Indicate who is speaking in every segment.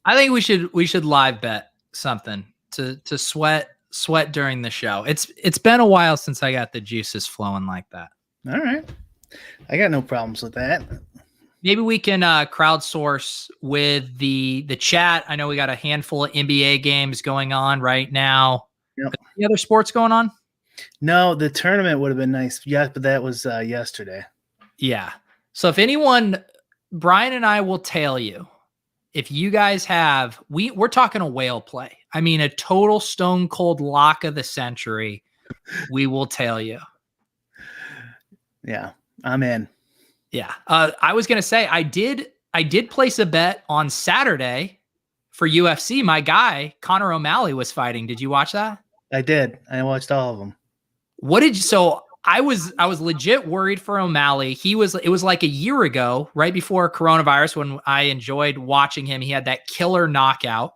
Speaker 1: I think we should live bet something to sweat during the show. It's been a while since I got the juices flowing like that.
Speaker 2: All right. I got no problems with that.
Speaker 1: Maybe we can crowdsource with the chat. I know we got a handful of NBA games going on right now.
Speaker 2: Yep.
Speaker 1: Any other sports going on?
Speaker 2: No, the tournament would have been nice. Yeah, but that was yesterday.
Speaker 1: Yeah. So if anyone, Brian and I will tell you, if you guys have, we're talking a whale play. I mean, a total stone cold lock of the century. We will tell you.
Speaker 2: Yeah, I'm in.
Speaker 1: Yeah. I was going to say, I did place a bet on Saturday for UFC. My guy, Conor O'Malley, was fighting. Did you watch that?
Speaker 2: I did. I watched all of them.
Speaker 1: So I was legit worried for O'Malley. It was like a year ago, right before coronavirus, when I enjoyed watching him. He had that killer knockout.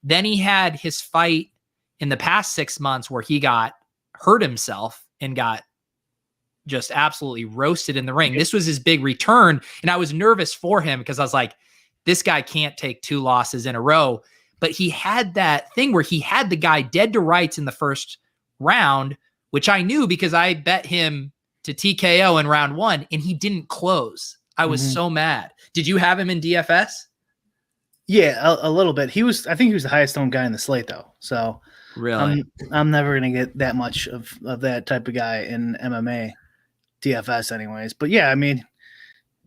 Speaker 1: Then he had his fight in the past 6 months where he got hurt himself and got just absolutely roasted in the ring. This was his big return. And I was nervous for him because I was like, this guy can't take 2 losses in a row. But he had that thing where he had the guy dead to rights in the first round, which I knew because I bet him to TKO in round 1 and he didn't close. I was so mad. Did you have him in DFS?
Speaker 2: Yeah, a little bit. I think he was the highest owned guy in the slate though. So
Speaker 1: really,
Speaker 2: I'm never going to get that much of that type of guy in MMA DFS anyways. But yeah, I mean,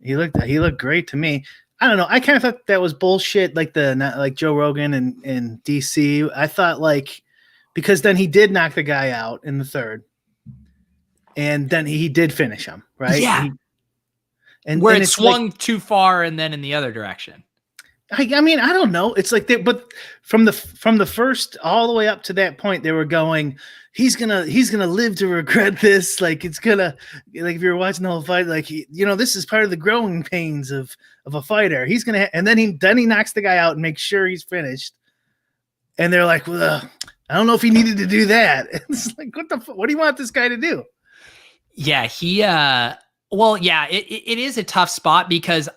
Speaker 2: he looked great to me. I don't know. I kind of thought that was bullshit. Like Joe Rogan and DC. I thought because then he did knock the guy out in the third, and then he did finish him, right?
Speaker 1: Yeah. And it swung too far, and then in the other direction.
Speaker 2: I mean, I don't know. It's like but from the first all the way up to that point, they were going, he's gonna live to regret this. Like it's gonna, like if you're watching the whole fight, like this is part of the growing pains of a fighter. He's gonna, and then he knocks the guy out and makes sure he's finished. And they're like, well, I don't know if he needed to do that. It's like, what do you want this guy to do?
Speaker 1: Yeah, it is a tough spot because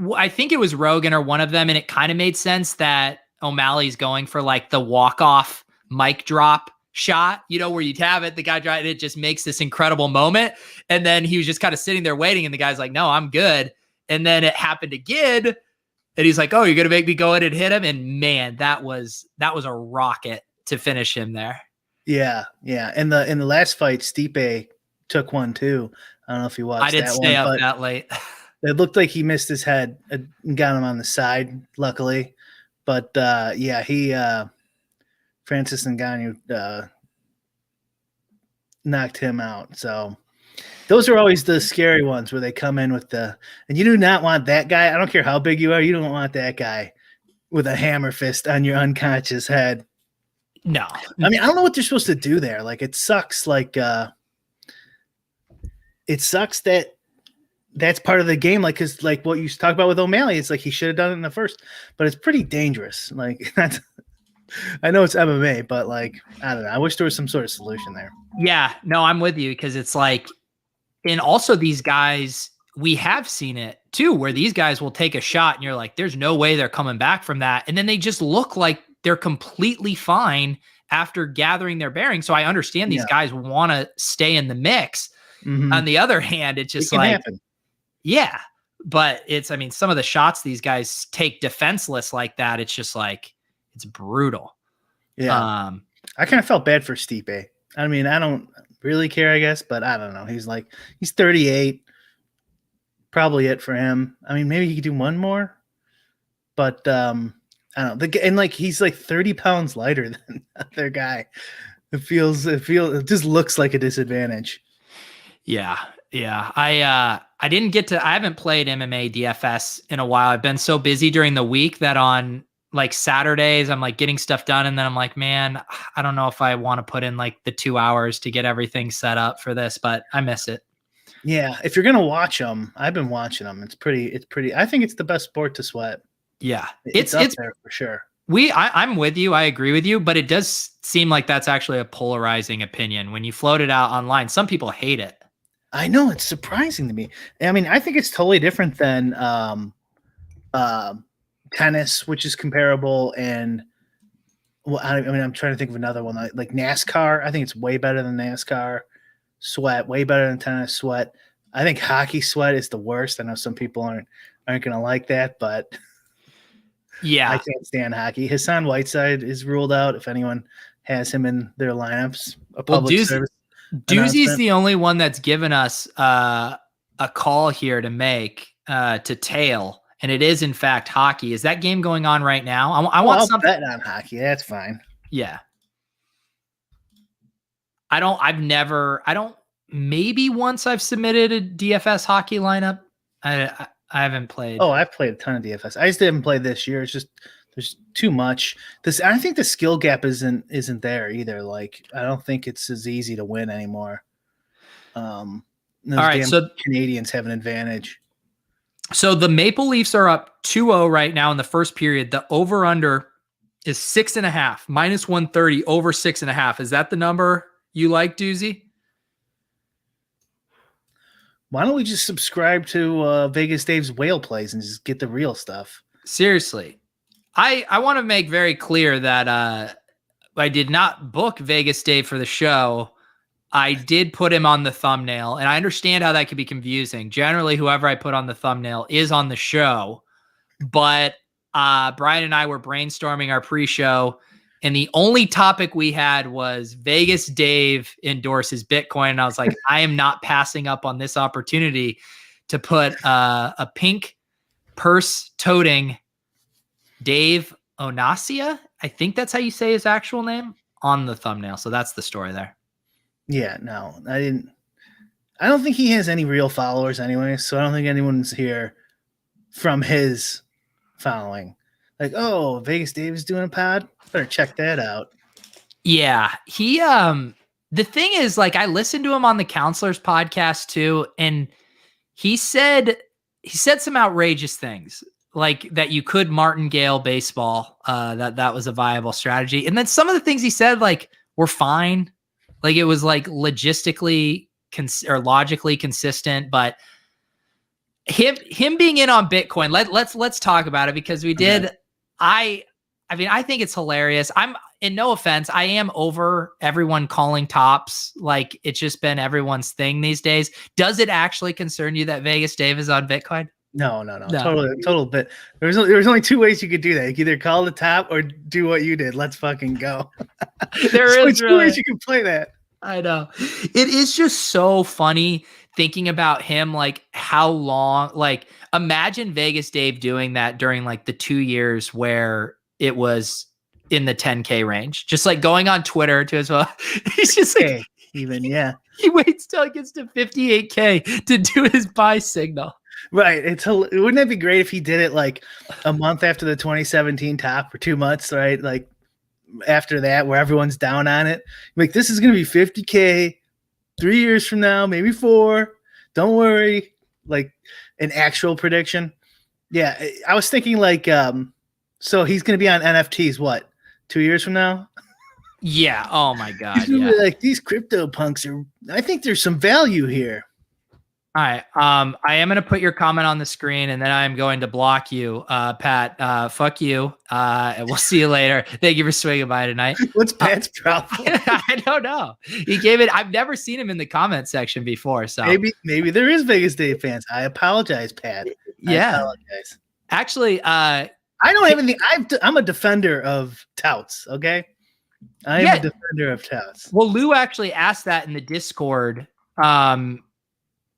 Speaker 1: I think it was Rogan or one of them, and it kind of made sense that O'Malley's going for like the walk-off mic drop shot, where you'd have it, the guy drive it, just makes this incredible moment. And then he was just kind of sitting there waiting, and the guy's like, no, I'm good. And then it happened again, and he's like, oh, you're going to make me go in and hit him? And man, that was a rocket to finish him there.
Speaker 2: Yeah. Yeah. And in the last fight, Stipe took one too. I don't know if you watched that one.
Speaker 1: I didn't stay up that late.
Speaker 2: It looked like he missed his head and got him on the side, luckily. But he Francis Ngannou knocked him out. So those are always the scary ones where they come in with and you do not want that guy. I don't care how big you are. You don't want that guy with a hammer fist on your unconscious head.
Speaker 1: No.
Speaker 2: I mean, I don't know what they're supposed to do there. Like, it sucks. It sucks that that's part of the game. Like, cause like what you talk about with O'Malley, it's like he should have done it in the first, but it's pretty dangerous. Like I know it's MMA, but like, I don't know. I wish there was some sort of solution there.
Speaker 1: Yeah, no, I'm with you. Cause it's like, and also these guys, we have seen it too, where these guys will take a shot and you're like, there's no way they're coming back from that. And then they just look like they're completely fine after gathering their bearings. So I understand these guys want to stay in the mix. Mm-hmm. On the other hand, it's just happen. Yeah, but some of the shots these guys take defenseless like that, it's just like, it's brutal.
Speaker 2: Yeah. I kind of felt bad for Stipe. I mean, I don't really care, I guess, but I don't know. He's 38. Probably it for him. I mean, maybe he could do one more, but I don't know. And like, he's like 30 pounds lighter than the other guy. It just looks like a disadvantage.
Speaker 1: Yeah. Yeah. I haven't played MMA DFS in a while. I've been so busy during the week that on like Saturdays, I'm like getting stuff done. And then I'm like, man, I don't know if I want to put in like the 2 hours to get everything set up for this, but I miss it.
Speaker 2: Yeah. If you're going to watch them, I've been watching them. It's pretty, I think it's the best sport to sweat.
Speaker 1: Yeah.
Speaker 2: It's up there for sure.
Speaker 1: I'm with you. I agree with you, but it does seem like that's actually a polarizing opinion. When you float it out online, some people hate it.
Speaker 2: I know, it's surprising to me. I mean, I think it's totally different than tennis, which is comparable, and well, I'm trying to think of another one like NASCAR. I think it's way better than NASCAR. Sweat, way better than tennis. Sweat. I think hockey sweat is the worst. I know some people aren't going to like that, but
Speaker 1: yeah,
Speaker 2: I can't stand hockey. Hassan Whiteside is ruled out. If anyone has him in their lineups, a public service
Speaker 1: Doozy's the only one that's given us a call here to make to tail, and it is in fact hockey. Is that game going on right now? I'll
Speaker 2: bet on hockey. That's fine.
Speaker 1: Yeah. Maybe once I've submitted a DFS hockey lineup. I haven't played.
Speaker 2: Oh, I've played a ton of DFS. I just haven't played this year. It's just there's too much. I think the skill gap isn't there either. Like I don't think it's as easy to win anymore. All
Speaker 1: right, so
Speaker 2: Canadians have an advantage.
Speaker 1: So the Maple Leafs are up 2-0 right now in the first period. The over-under is 6.5, -130 over 6.5. Is that the number you like, Doozy?
Speaker 2: Why don't we just subscribe to Vegas Dave's whale plays and just get the real stuff?
Speaker 1: Seriously. I want to make very clear that I did not book Vegas Dave for the show. I did put him on the thumbnail, and I understand how that could be confusing. Generally, whoever I put on the thumbnail is on the show, but Brian and I were brainstorming our pre-show, and the only topic we had was Vegas Dave endorses Bitcoin. And I was like, I am not passing up on this opportunity to put a pink purse toting Dave Onasia, I think that's how you say his actual name, on the thumbnail. So that's the story there.
Speaker 2: Yeah, no, I don't think he has any real followers anyway. So I don't think anyone's here from his following. Like, oh, Vegas Dave is doing a pod. Better check that out.
Speaker 1: Yeah, he the thing is, like, I listened to him on the Counselors podcast too, and he said some outrageous things, like that you could martingale baseball, that was a viable strategy, and then some of the things he said, like, were fine, like it was like logistically or logically consistent, but him being in on Bitcoin, let's talk about it, because we did. Okay. I mean, I think it's hilarious. And no offense, I am over everyone calling tops. Like, it's just been everyone's thing these days. Does it actually concern you that Vegas Dave is on Bitcoin?
Speaker 2: No. Total bit. There was only two ways you could do that. You could either call the top or do what you did. Let's fucking go. There's two ways you can play that.
Speaker 1: I know. It is just so funny thinking about him, like how long, like imagine Vegas Dave doing that during like the 2 years where it was in the 10K range, just like going on Twitter to as well. He's just like,
Speaker 2: even, yeah.
Speaker 1: He waits till it gets to 58K to do his buy signal.
Speaker 2: Right. Wouldn't that be great if he did it like a month after the 2017 top, or 2 months, right? Like after that, where everyone's down on it. Like, this is going to be 50K 3 years from now, maybe 4. Don't worry. Like an actual prediction. Yeah. I was thinking like, so he's going to be on NFTs, what, 2 years from now?
Speaker 1: Yeah. Oh my God.
Speaker 2: He's going to be like, these crypto punks I think there's some value here.
Speaker 1: All right. I am going to put your comment on the screen, and then I'm going to block you, Pat. Fuck you. And we'll see you later. Thank you for swinging by tonight.
Speaker 2: What's Pat's problem?
Speaker 1: I don't know. He gave it. I've never seen him in the comment section before. So
Speaker 2: maybe there is Vegas Dave fans. I apologize, Pat.
Speaker 1: Yeah.
Speaker 2: I apologize.
Speaker 1: Actually,
Speaker 2: I don't have anything. I'm a defender of touts. Okay. I am a defender of touts.
Speaker 1: Well, Lou actually asked that in the Discord.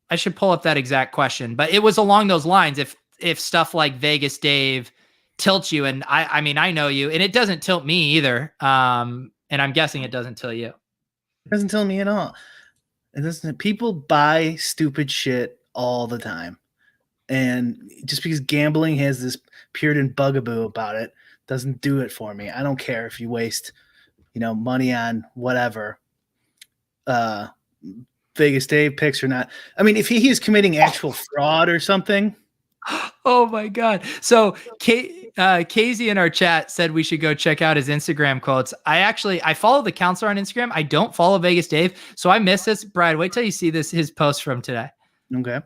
Speaker 1: I should pull up that exact question, but it was along those lines. If stuff like Vegas Dave tilts you, and I mean, I know you, and it doesn't tilt me either. And I'm guessing it doesn't tilt you.
Speaker 2: It doesn't tilt me at all. It doesn't. People buy stupid shit all the time. And just because gambling has this Puritan bugaboo about it doesn't do it for me. I don't care if you waste, money on whatever. Vegas Dave picks or not. I mean, if he is committing actual fraud or something.
Speaker 1: Oh my God. So Casey in our chat said we should go check out his Instagram quotes. I follow the counselor on Instagram. I don't follow Vegas Dave. So I missed this. Brad, wait till you see his post from today.
Speaker 2: Okay.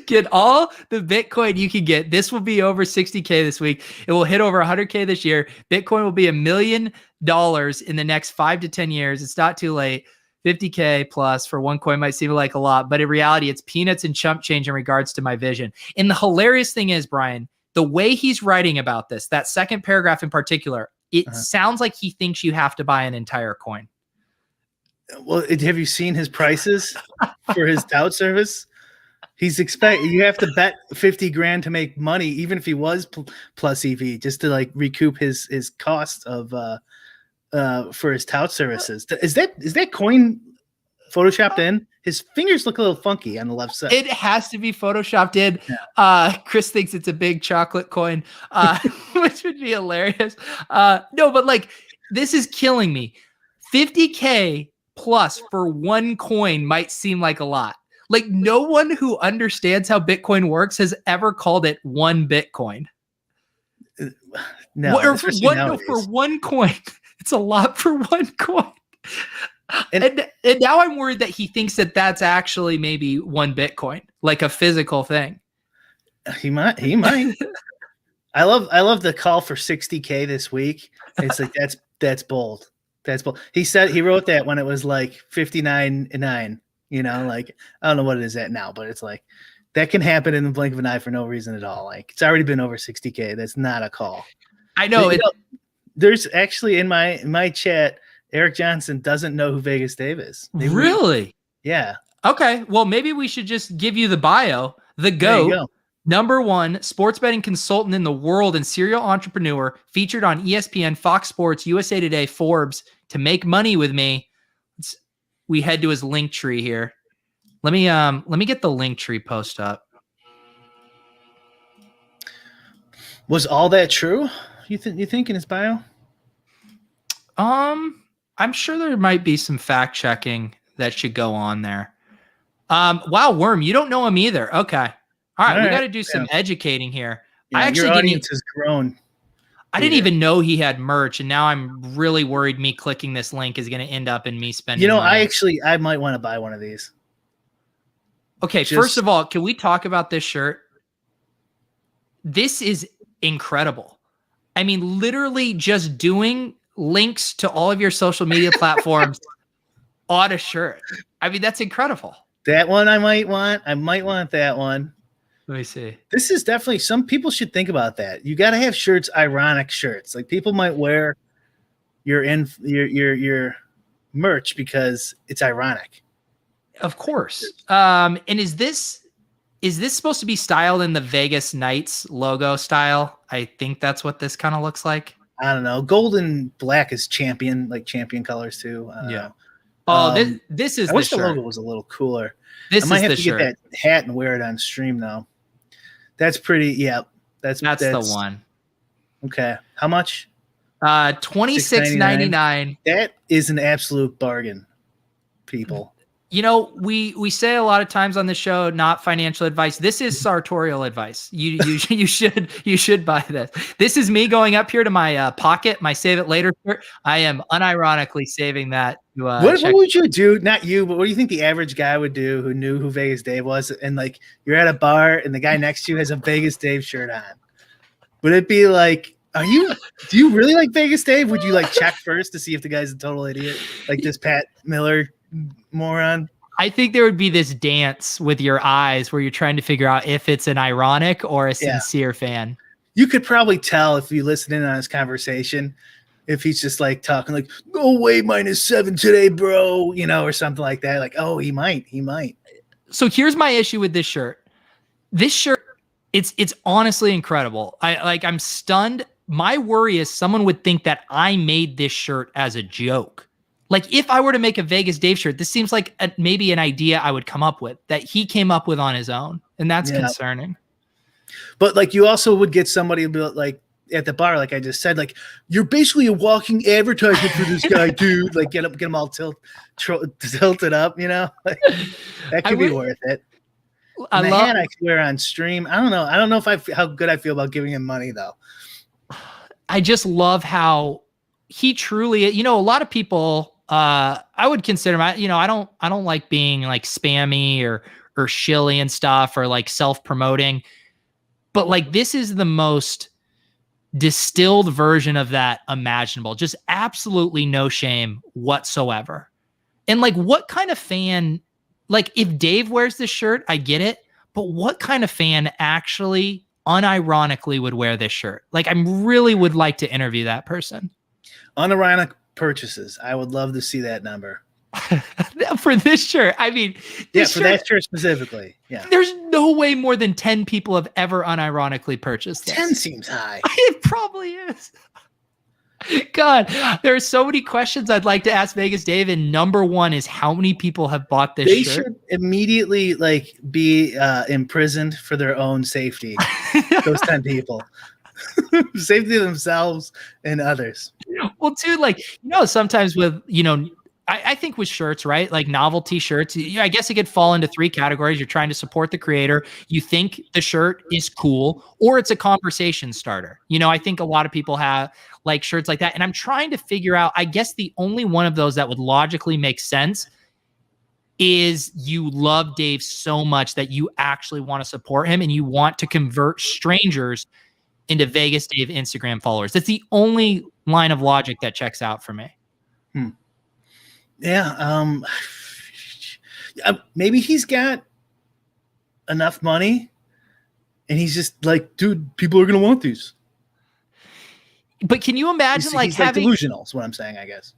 Speaker 1: Get all the Bitcoin you can get. This will be over 60K this week. It will hit over 100K this year. Bitcoin will be $1 million in the next 5 to 10 years. It's not too late. 50K plus for one coin might seem like a lot, but in reality, it's peanuts and chump change in regards to my vision. And the hilarious thing is, Brian, the way he's writing about this, that second paragraph in particular, it sounds like he thinks you have to buy an entire coin.
Speaker 2: Well, have you seen his prices for his tout service? You have to bet 50 grand to make money, even if he was plus EV, just to like recoup his cost of for his tout services. Is that coin photoshopped in? His fingers look a little funky on the left side.
Speaker 1: It has to be photoshopped in.
Speaker 2: Yeah.
Speaker 1: Chris thinks it's a big chocolate coin, which would be hilarious. No, but like, this is killing me. 50K plus for one coin might seem like a lot. Like, no one who understands how Bitcoin works has ever called it one Bitcoin.
Speaker 2: No,
Speaker 1: for one coin. It's a lot for one coin. And now I'm worried that he thinks that that's actually maybe one Bitcoin, like a physical thing.
Speaker 2: He might. I love the call for 60K this week. It's like, that's bold. That's bold. He wrote that when it was like 59.9. You know, like, I don't know what it is at now, but it's like that can happen in the blink of an eye for no reason at all. Like, it's already been over 60K. That's not a call.
Speaker 1: I know.
Speaker 2: There's actually in my chat, Eric Johnson doesn't know who Vegas Dave is.
Speaker 1: Really?
Speaker 2: Yeah.
Speaker 1: Okay. Well, maybe we should just give you the bio. The GOAT, #1 sports betting consultant in the world and serial entrepreneur, featured on ESPN, Fox Sports, USA Today, Forbes. To make money with me, we head to his link tree here. Let me get the link tree post up.
Speaker 2: Was all that true? You think in his bio?
Speaker 1: I'm sure there might be some fact checking that should go on there. Wow, Worm, you don't know him either. Okay. All right, we got to do some educating here.
Speaker 2: Yeah, your audience has grown.
Speaker 1: I didn't even know he had merch, and now I'm really worried me clicking this link is going to end up in me spending money.
Speaker 2: I might want to buy one of these.
Speaker 1: Okay, first of all, can we talk about this shirt? This is incredible. I mean, literally just doing links to all of your social media platforms on a shirt. I mean, that's incredible.
Speaker 2: That one I might want. I might want that one.
Speaker 1: Let me see.
Speaker 2: This is definitely, some people should think about that. You got to have shirts, ironic shirts. Like, people might wear your merch because it's ironic.
Speaker 1: Of course. And is this supposed to be styled in the Vegas Knights logo style? I think that's what this kind of looks like.
Speaker 2: I don't know. Gold and black is champion colors too.
Speaker 1: Yeah. Oh, this is.
Speaker 2: I wish the logo was a little cooler.
Speaker 1: I might
Speaker 2: have to get that hat and wear it on stream though. That's pretty. Yeah, that's
Speaker 1: the one.
Speaker 2: Okay, how much?
Speaker 1: $26.99.
Speaker 2: That is an absolute bargain, people.
Speaker 1: You know, we say a lot of times on the show, not financial advice. This is sartorial advice. You should buy this. This is me going up here to my pocket, my save it later shirt. I am unironically saving that.
Speaker 2: What would you do? Not you, but what do you think the average guy would do who knew who Vegas Dave was? And like, you're at a bar and the guy next to you has a Vegas Dave shirt on. Would it be like, do you really like Vegas Dave? Would you like check first to see if the guy's a total idiot, like this Pat Miller moron?
Speaker 1: I think there would be this dance with your eyes where you're trying to figure out if it's an ironic or a sincere fan.
Speaker 2: You could probably tell if you listen in on his conversation, if he's just like talking like, "No way, -7 today, bro," you know, or something like that. Like, oh, he might.
Speaker 1: So here's my issue with this shirt. This shirt, it's honestly incredible. I'm stunned. My worry is someone would think that I made this shirt as a joke. Like, if I were to make a Vegas Dave shirt, this seems like maybe an idea I would come up with that he came up with on his own. And that's concerning.
Speaker 2: But like, you also would get somebody like at the bar, like I just said, like, you're basically a walking advertisement for this guy, dude. Like, get him all tilted up, you know? Like, that could be worth it. And the hat I could wear on stream. I don't know. I don't know how good I feel about giving him money though.
Speaker 1: I just love how he truly, you know, a lot of people, I would consider I don't like being like spammy or shilly and stuff, or like self-promoting. But like, this is the most distilled version of that imaginable. Just absolutely no shame whatsoever. And like, what kind of fan, like if Dave wears this shirt, I get it, but what kind of fan actually unironically would wear this shirt? Like, I really would like to interview that person.
Speaker 2: Unironic purchases. I would love to see that number.
Speaker 1: For this shirt. I mean,
Speaker 2: for that shirt specifically. Yeah.
Speaker 1: There's no way more than 10 people have ever unironically purchased this.
Speaker 2: 10 seems high.
Speaker 1: It probably is. God, there are so many questions I'd like to ask Vegas Dave, and number one is how many people have bought this shirt?
Speaker 2: They should immediately like be imprisoned for their own safety. Those 10 people. Safety of themselves and others.
Speaker 1: Well, too, like, sometimes with, I think with shirts, right? Like novelty shirts, I guess it could fall into three categories. You're trying to support the creator. You think the shirt is cool, or it's a conversation starter. I think a lot of people have like shirts like that. And I'm trying to figure out, I guess the only one of those that would logically make sense is you love Dave so much that you actually want to support him and you want to convert strangers into Vegas Dave Instagram followers. That's the only line of logic that checks out for me.
Speaker 2: Yeah. Maybe he's got enough money and he's just like, dude, people are going to want these.
Speaker 1: But can you imagine
Speaker 2: he's
Speaker 1: having
Speaker 2: delusional is what I'm saying, I guess.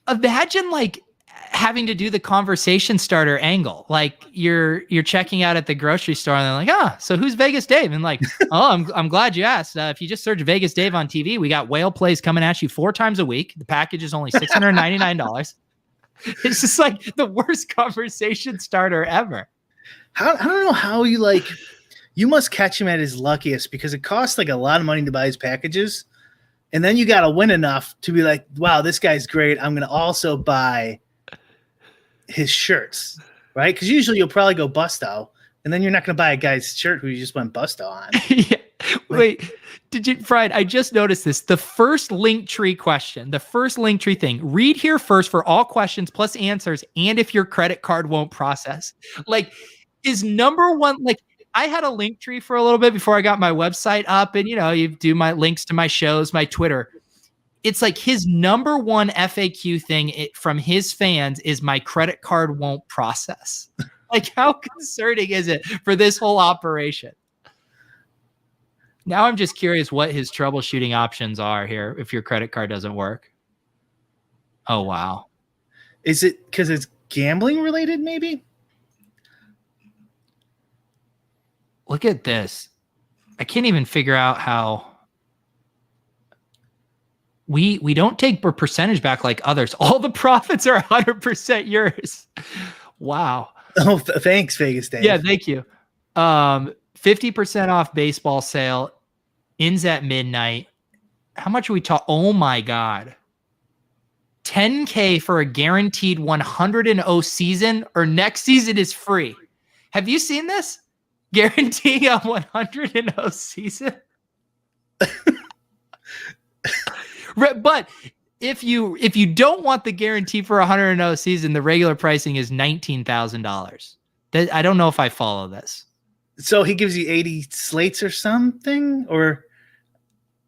Speaker 1: Imagine like having to do the conversation starter angle. Like you're checking out at the grocery store and they're like, so who's Vegas Dave? And like, I'm glad you asked. If you just search Vegas Dave on TV, we got whale plays coming at you 4 times a week. The package is only $699. It's just like the worst conversation starter ever.
Speaker 2: I don't know how you must catch him at his luckiest because it costs like a lot of money to buy his packages. And then you got to win enough to be like, wow, this guy's great. I'm going to also buy his shirts, right? Because usually you'll probably go busto, and then you're not going to buy a guy's shirt who you just went busto on.
Speaker 1: Yeah. Wait, Fried, I just noticed this. The first Linktree question, the first Linktree thing, read here first for all questions plus answers, and if your credit card won't process. Like, is number one, like, I had a Linktree for a little bit before I got my website up, and, you do my links to my shows, my Twitter. It's like his number one FAQ thing from his fans is my credit card won't process. Like, how concerning is it for this whole operation? Now I'm just curious what his troubleshooting options are here if your credit card doesn't work. Oh, wow.
Speaker 2: Is it because it's gambling related, maybe?
Speaker 1: Look at this. I can't even figure out how we don't take a percentage back like others. All the profits are 100% yours. Wow.
Speaker 2: Oh, thanks, Vegas Dave.
Speaker 1: Yeah, thank you. 50% off baseball sale, ends at midnight. How much are we talking? Oh my God. $10K for a guaranteed 100-0 season, or next season is free. Have you seen this? Guarantee a 100-0 season? But if you don't want the guarantee for a 100-0 season, the regular pricing is $19,000. I don't know if I follow this.
Speaker 2: So he gives you 80 slates or something, or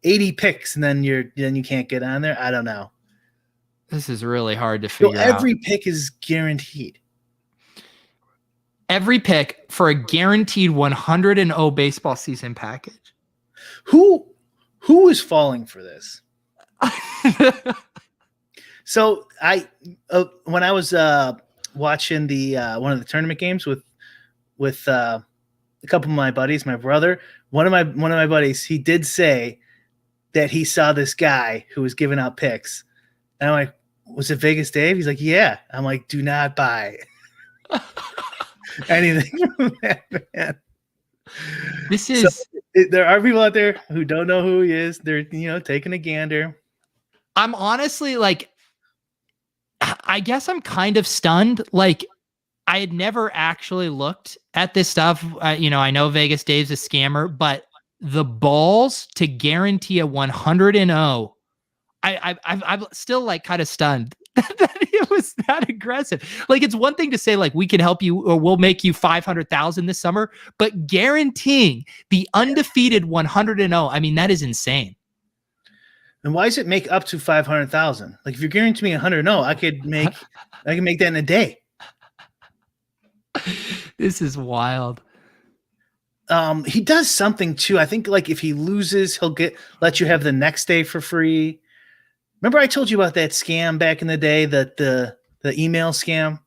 Speaker 2: 80 picks, and then you can't get on there. I don't know.
Speaker 1: This is really hard to figure out.
Speaker 2: Every pick is guaranteed.
Speaker 1: Every pick for a guaranteed 100-0 baseball season package.
Speaker 2: Who is falling for this? So when I was watching the one of the tournament games with a couple of my buddies, my brother, one of my buddies, he did say that he saw this guy who was giving out picks, and I'm like, was it Vegas Dave? He's like, yeah. I'm like, do not buy anything from that man. There are people out there who don't know who he is. They're taking a gander.
Speaker 1: I'm honestly like, I guess I'm kind of stunned. Like, I had never actually looked at this stuff. I know Vegas Dave's a scammer, but the balls to guarantee a 100-0, I'm still like kind of stunned. that it was that aggressive. Like, it's one thing to say, like, we can help you or we'll make you 500,000 this summer, but guaranteeing the undefeated 100-0, I mean, that is insane.
Speaker 2: And why does it make up to 500,000? Like, if you're guaranteeing me 100-0, I can make that in a day.
Speaker 1: This is wild.
Speaker 2: He does something too. I think, like, if he loses, he'll let you have the next day for free. Remember I told you about that scam back in the day, that the email scam?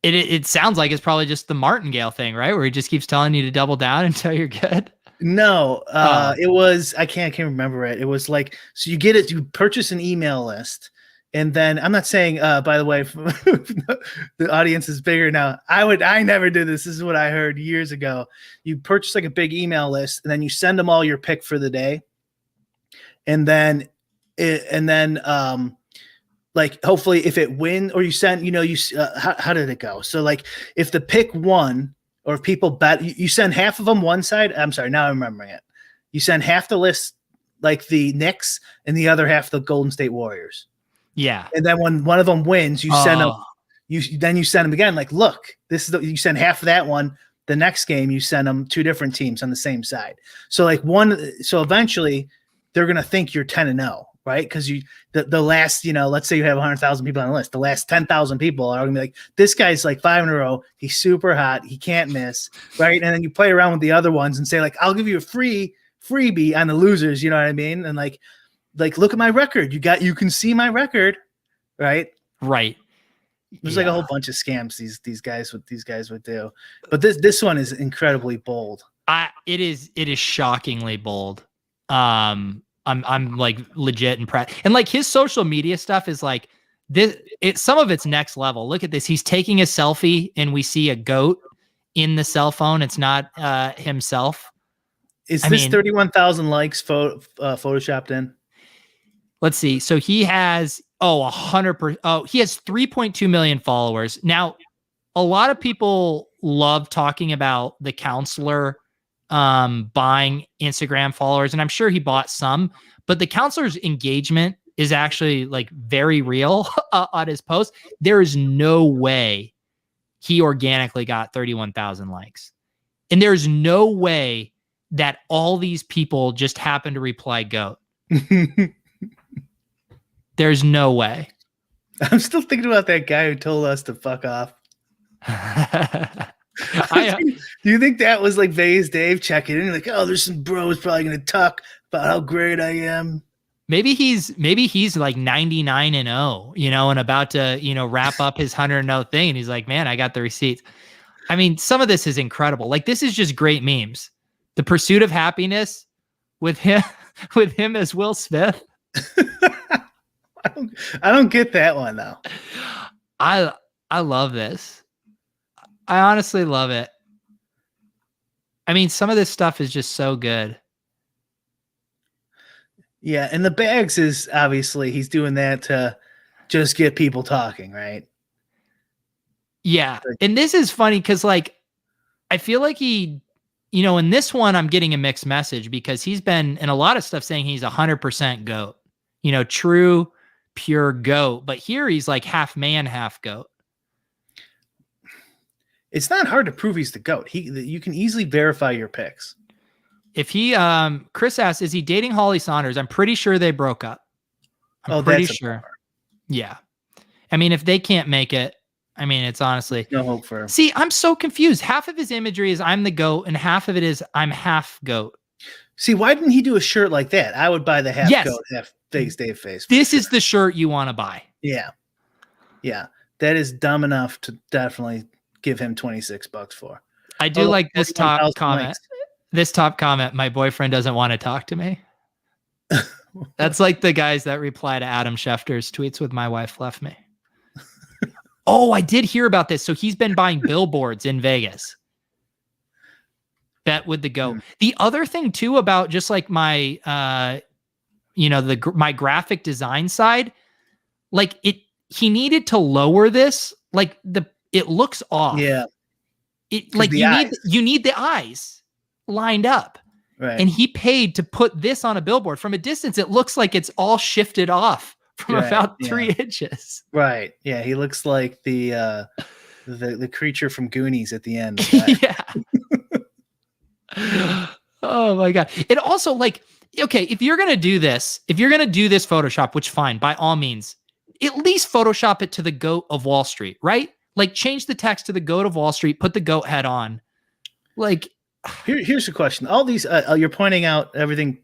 Speaker 1: It sounds like it's probably just the Martingale thing, right? Where he just keeps telling you to double down until you're good.
Speaker 2: No, it was, I can't remember it. It was like, so you get it, you purchase an email list, and then I'm not saying, by the way, the audience is bigger now. I never did this. This is what I heard years ago. You purchase like a big email list, and then you send them all your pick for the day. And then, like, hopefully if it wins, or you send, how did it go? So like, if the pick won, or if people bet, you send half of them one side. I'm sorry, now I'm remembering it. You send half the list, like the Knicks, and the other half the Golden State Warriors.
Speaker 1: Yeah.
Speaker 2: And then when one of them wins, you send them. You send them again. Like, look, this is you send half of that one. The next game, you send them two different teams on the same side. So like so eventually, they're gonna think you're 10-0. Right? Because the last, let's say you have 100,000 people on the list. The last 10,000 people are gonna be like, this guy's like 5 in a row. He's super hot. He can't miss. Right? And then you play around with the other ones and say, like, I'll give you a freebie on the losers. You know what I mean? And like look at my record. You can see my record. Right?
Speaker 1: Right.
Speaker 2: There's like a whole bunch of scams these guys would do. But this one is incredibly bold.
Speaker 1: It is shockingly bold. I'm like legit impressed. And like his social media stuff is like this. Some of it's next level. Look at this. He's taking a selfie and we see a goat in the cell phone. It's not himself.
Speaker 2: Is this 31,000 likes photoshopped in?
Speaker 1: Let's see. So he has 100%. Oh, he has 3.2 million followers. Now, a lot of people love talking about the counselor buying Instagram followers, and I'm sure he bought some, but the counselor's engagement is actually like very real on his post. There is no way he organically got 31,000 likes, and there's no way that all these people just happen to reply "goat." There's no way.
Speaker 2: I'm still thinking about that guy who told us to fuck off. Do you think that was like Vegas Dave checking in, like, oh, there's some bros probably going to talk about how great I am?
Speaker 1: Maybe he's like 99-0, and about to, wrap up his 100-0 thing. And he's like, man, I got the receipts. I mean, some of this is incredible. Like, this is just great memes. The Pursuit of Happiness with him as Will Smith.
Speaker 2: I don't get that one though.
Speaker 1: I love this. I honestly love it. I mean, some of this stuff is just so good.
Speaker 2: Yeah, and the bags is obviously he's doing that to just get people talking, right?
Speaker 1: Yeah. And this is funny because, like, I feel like he, in this one, I'm getting a mixed message because he's been in a lot of stuff saying he's 100% GOAT, true, pure GOAT. But here he's like half man, half GOAT.
Speaker 2: It's not hard to prove he's the GOAT. You can easily verify your picks.
Speaker 1: If he, Chris asks, is he dating Holly Saunders? I'm pretty sure they broke up. I'm pretty sure. Yeah. I mean, if they can't make it, I mean, it's honestly
Speaker 2: no hope for him.
Speaker 1: See, I'm so confused. Half of his imagery is I'm the GOAT, and half of it is I'm half GOAT.
Speaker 2: See, why didn't he do a shirt like that? I would buy the half GOAT, half Vegas Dave face.
Speaker 1: This is the shirt you want to buy.
Speaker 2: Yeah. Yeah. That is dumb enough to definitely give him $26 for.
Speaker 1: I do like this top comment. Likes. This top comment, my boyfriend doesn't want to talk to me. That's like the guys that reply to Adam Schefter's tweets with my wife left me. Oh, I did hear about this. So he's been buying billboards in Vegas. Bet with the GOAT. The other thing too about just like my, my graphic design side, like he needed to lower this. Like it looks off.
Speaker 2: Yeah.
Speaker 1: It like you need the eyes lined up. Right. And he paid to put this on a billboard. From a distance, it looks like it's all shifted off from
Speaker 2: Right.
Speaker 1: about
Speaker 2: Yeah.
Speaker 1: 3 inches.
Speaker 2: Right. Yeah. He looks like the creature from Goonies at the end. The guy.
Speaker 1: Yeah. Oh my God. It also like, okay, if you're going to do this Photoshop, which fine, by all means, at least Photoshop it to the goat of Wall Street, right? Like change the text to the goat of Wall Street, put the goat head on. Like,
Speaker 2: here's the question. All these, you're pointing out everything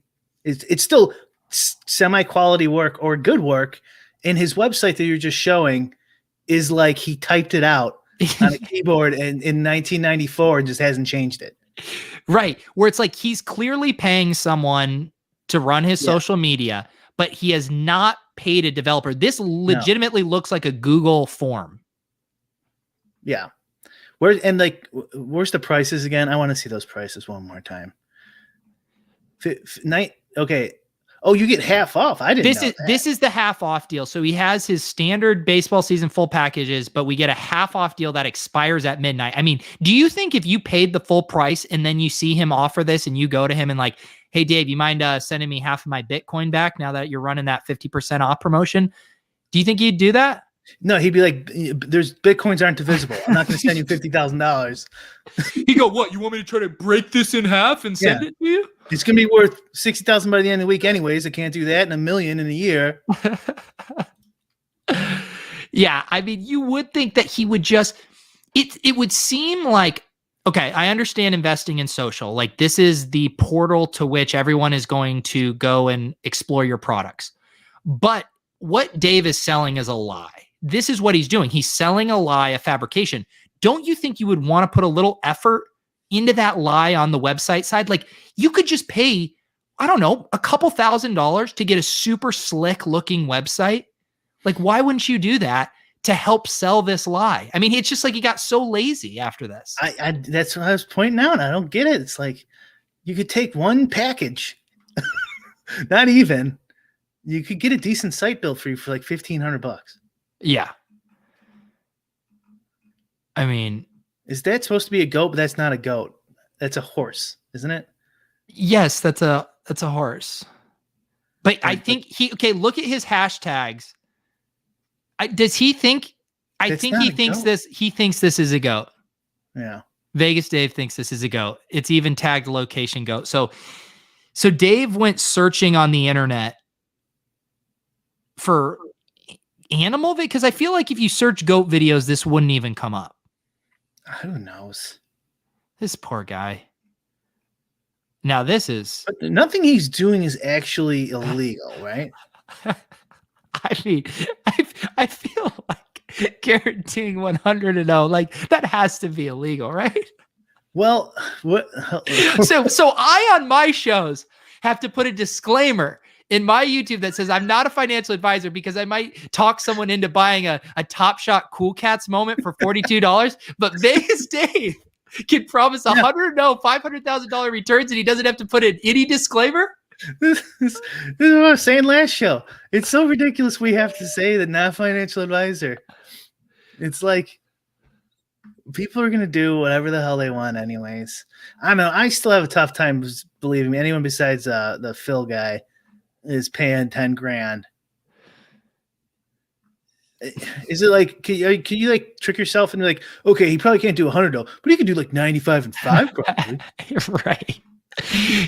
Speaker 2: it's still semi-quality work or good work. And his website that you're just showing is like he typed it out on a keyboard in 1994 and just hasn't changed it.
Speaker 1: Right. Where it's like he's clearly paying someone to run his social media, but he has not paid a developer. This legitimately looks like a Google form.
Speaker 2: Yeah. Where's the prices again? I want to see those prices one more time. Okay. Oh, you get half off. I didn't know that.
Speaker 1: This is the half off deal. So he has his standard baseball season full packages, but we get a half off deal that expires at midnight. I mean, do you think if you paid the full price and then you see him offer this and you go to him and like, hey, Dave, you mind sending me half of my Bitcoin back now that you're running that 50% off promotion? Do you think he'd do that?
Speaker 2: No, he'd be like, there's Bitcoins aren't divisible. I'm not going to send you $50,000.
Speaker 1: He go, what? You want me to try to break this in half and send it to you?
Speaker 2: It's going to be worth $60,000 by the end of the week anyways. I can't do that. And $1 million in a year.
Speaker 1: Yeah. I mean, you would think that he would just, it would seem like, okay, I understand investing in social. Like this is the portal to which everyone is going to go and explore your products. But what Dave is selling is a lie. This is what he's doing. He's selling a lie, a fabrication. Don't you think you would want to put a little effort into that lie on the website side? Like you could just pay, I don't know, a couple $1,000s to get a super slick looking website. Like, why wouldn't you do that to help sell this lie? I mean, it's just like he got so lazy after this.
Speaker 2: I that's what I was pointing out. I don't get it. It's like you could take one package, not even. You could get a decent site built for you for like $1,500.
Speaker 1: Yeah. I mean,
Speaker 2: is that supposed to be a goat? But that's not a goat. That's a horse, isn't it?
Speaker 1: Yes, that's a horse. But I think look at his hashtags. Does he think? I think he thinks this. He thinks this is a goat.
Speaker 2: Yeah.
Speaker 1: Vegas Dave thinks this is a goat. It's even tagged location goat. So Dave went searching on the internet for animal because I feel like if you search goat videos, this wouldn't even come up.
Speaker 2: Who knows?
Speaker 1: This poor guy. Now this is
Speaker 2: nothing he's doing is actually illegal, right?
Speaker 1: I mean, I feel like guaranteeing 100-0, like that has to be illegal, right?
Speaker 2: Well, what?
Speaker 1: So I on my shows have to put a disclaimer in my YouTube that says I'm not a financial advisor because I might talk someone into buying a Top Shot Cool Cats moment for $42. But Vegas Dave can promise $500,000 returns and he doesn't have to put in any disclaimer.
Speaker 2: This is what I was saying last show. It's so ridiculous we have to say that not financial advisor. It's like people are going to do whatever the hell they want anyways. I don't know. I still have a tough time believing me. Anyone besides the Phil guy is paying $10,000. Is it like can you like trick yourself and be like, okay, he probably can't do 100 though, but he can do like 95 and 5 probably.
Speaker 1: Right.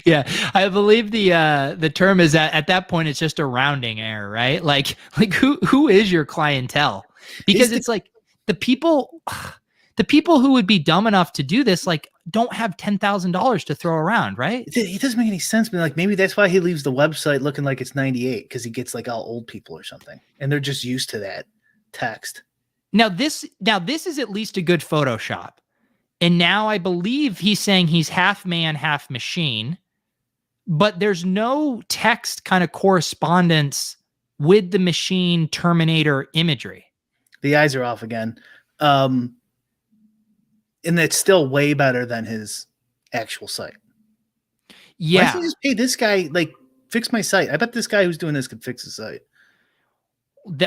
Speaker 1: Yeah, I believe the term is that at that point it's just a rounding error, right? Like who is your clientele? Because it's like the people who would be dumb enough to do this like don't have $10,000 to throw around, right?
Speaker 2: It doesn't make any sense. But like maybe that's why he leaves the website looking like it's 98 because he gets like all old people or something, and they're just used to that text.
Speaker 1: Now this is at least a good Photoshop. And now I believe he's saying he's half man, half machine, but there's no text kind of correspondence with the machine Terminator imagery.
Speaker 2: The eyes are off again. And it's still way better than his actual site.
Speaker 1: Yeah.
Speaker 2: Why doesn't he just pay this guy, like, fix my site? I bet this guy who's doing this could fix the site.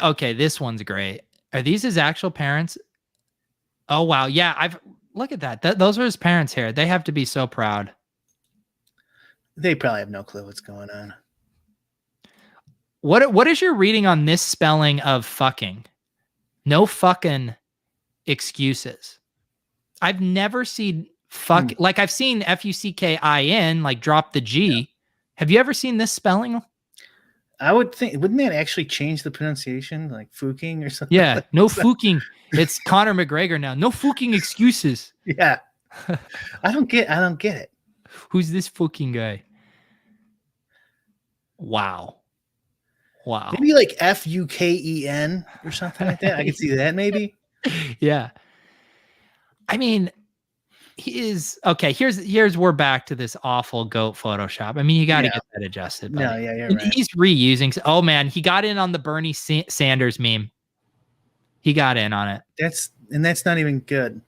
Speaker 1: Okay, this one's great. Are these his actual parents? Oh, wow. Yeah, look at that. Those are his parents' hair. They have to be so proud.
Speaker 2: They probably have no clue what's going on.
Speaker 1: What is your reading on this spelling of fucking? No fucking excuses. I've never seen fuck like I've seen Fuckin, like drop the G. Yeah. Have you ever seen this spelling?
Speaker 2: I would think, wouldn't that actually change the pronunciation, like fucking or something?
Speaker 1: Yeah,
Speaker 2: like
Speaker 1: no fucking. It's Conor McGregor now. No fucking excuses.
Speaker 2: Yeah, I don't get it.
Speaker 1: Who's this fucking guy? Wow.
Speaker 2: Maybe like Fuken or something like that. I could see that maybe.
Speaker 1: Yeah. I mean, he is okay. Here's we're back to this awful goat Photoshop. I mean, you got to get that adjusted.
Speaker 2: No, yeah, you're right.
Speaker 1: He's reusing. Oh man, he got in on the Bernie Sanders meme. He got in on it.
Speaker 2: That's not even good.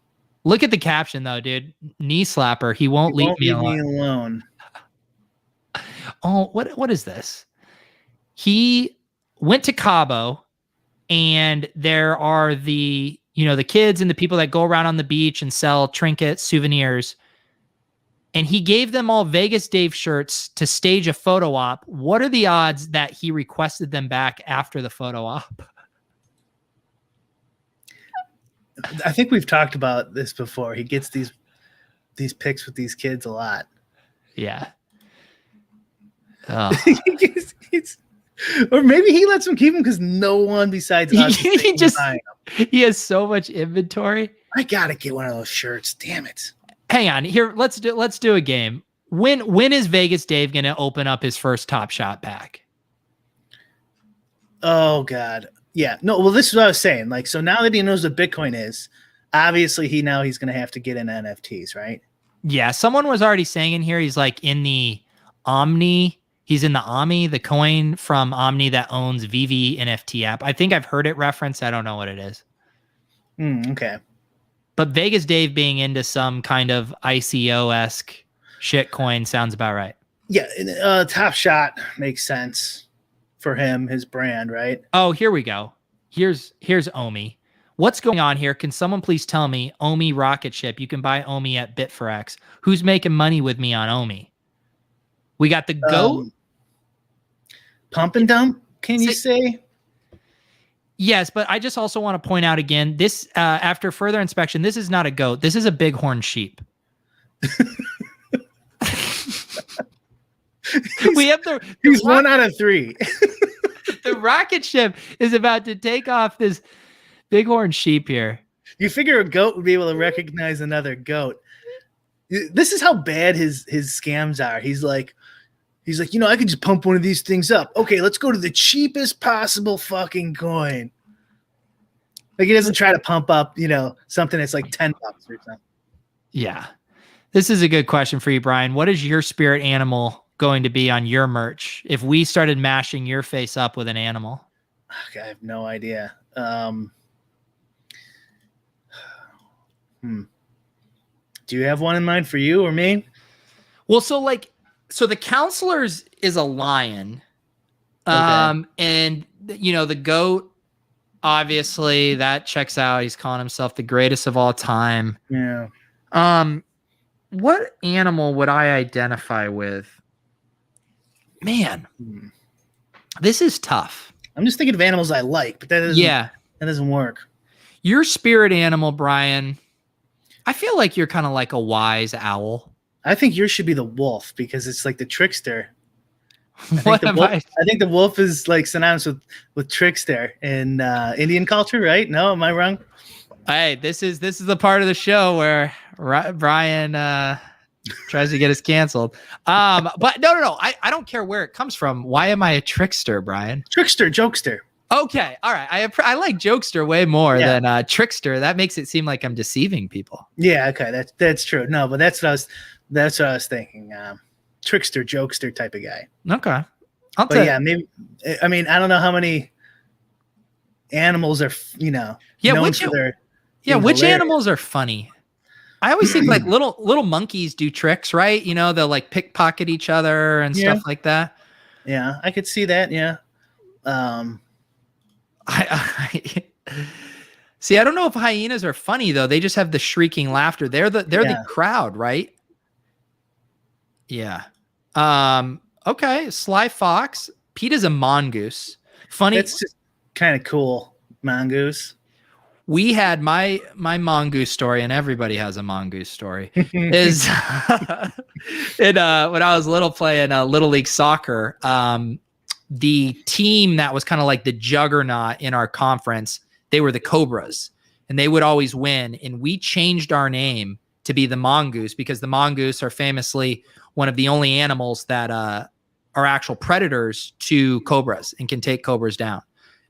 Speaker 1: Look at the caption though, dude. Knee slapper. He won't leave me alone. Oh, what is this? He went to Cabo, and there are the kids and the people that go around on the beach and sell trinkets, souvenirs. And he gave them all Vegas Dave shirts to stage a photo op. What are the odds that he requested them back after the photo op?
Speaker 2: I think we've talked about this before. He gets these pics with these kids a lot.
Speaker 1: Yeah.
Speaker 2: Or maybe he lets them keep them because no one besides us
Speaker 1: he has so much inventory.
Speaker 2: I gotta get one of those shirts. Damn it.
Speaker 1: Hang on. Here, let's do a game. When is Vegas Dave gonna open up his first Top Shot pack?
Speaker 2: Oh God. Yeah. No, well, this is what I was saying. Like, so now that he knows what Bitcoin is, obviously he's gonna have to get in NFTs, right?
Speaker 1: Yeah. Someone was already saying in here he's like in the Omni. He's in the Omni, the coin from Omni that owns VV NFT app. I think I've heard it referenced. I don't know what it is.
Speaker 2: Okay.
Speaker 1: But Vegas Dave being into some kind of ICO-esque shit coin sounds about right.
Speaker 2: Yeah. Top Shot makes sense for him, his brand, right?
Speaker 1: Oh, here we go. Here's Omi. What's going on here? Can someone please tell me Omi rocket ship? You can buy Omi at Bit4X. Who's making money with me on Omi? We got the goat.
Speaker 2: Pump and dump, can you say?
Speaker 1: Yes, but I just also want to point out again, this, after further inspection, this is not a goat. This is a bighorn sheep. We have
Speaker 2: he's 1 out of 3.
Speaker 1: The rocket ship is about to take off this bighorn sheep here.
Speaker 2: You figure a goat would be able to recognize another goat. This is how bad his scams are. He's like, I could just pump one of these things up. Okay, let's go to the cheapest possible fucking coin. Like, he doesn't try to pump up, something that's like $10 or something.
Speaker 1: Yeah. This is a good question for you, Brian. What is your spirit animal going to be on your merch if we started mashing your face up with an animal?
Speaker 2: Okay, I have no idea. Do you have one in mind for you or me?
Speaker 1: Well, so the counselors is a lion.
Speaker 2: Okay.
Speaker 1: And the goat, obviously that checks out. He's calling himself the greatest of all time.
Speaker 2: Yeah.
Speaker 1: What animal would I identify with? Man, this is tough.
Speaker 2: I'm just thinking of animals I like, but that doesn't work.
Speaker 1: Your spirit animal, Brian, I feel like you're kind of like a wise owl.
Speaker 2: I think yours should be the wolf because it's like the trickster.
Speaker 1: I
Speaker 2: think the wolf is like synonymous with trickster in Indian culture, right? No, am I wrong?
Speaker 1: Hey, this is the part of the show where Brian tries to get us canceled. But no. I don't care where it comes from. Why am I a trickster, Brian?
Speaker 2: Trickster, jokester.
Speaker 1: Okay, all right. I like jokester way more than trickster. That makes it seem like I'm deceiving people.
Speaker 2: Yeah, okay, that's true. No, but that's what I was thinking. Trickster, jokester type of guy.
Speaker 1: Okay,
Speaker 2: maybe. I mean, I don't know how many animals are
Speaker 1: which animals are funny? I always think like little monkeys do tricks, right? They'll like pickpocket each other and stuff like that.
Speaker 2: Yeah, I could see that. Yeah.
Speaker 1: See, I don't know if hyenas are funny though. They just have the shrieking laughter. They're the crowd, right? Yeah. Okay. Sly fox. PETA's a mongoose. Funny.
Speaker 2: That's just kind of cool. Mongoose.
Speaker 1: We had my mongoose story, and everybody has a mongoose story. Is when I was little playing little league soccer, the team that was kind of like the juggernaut in our conference, they were the Cobras, and they would always win. And we changed our name to be the mongoose because the mongoose are famously one of the only animals that are actual predators to cobras and can take cobras down.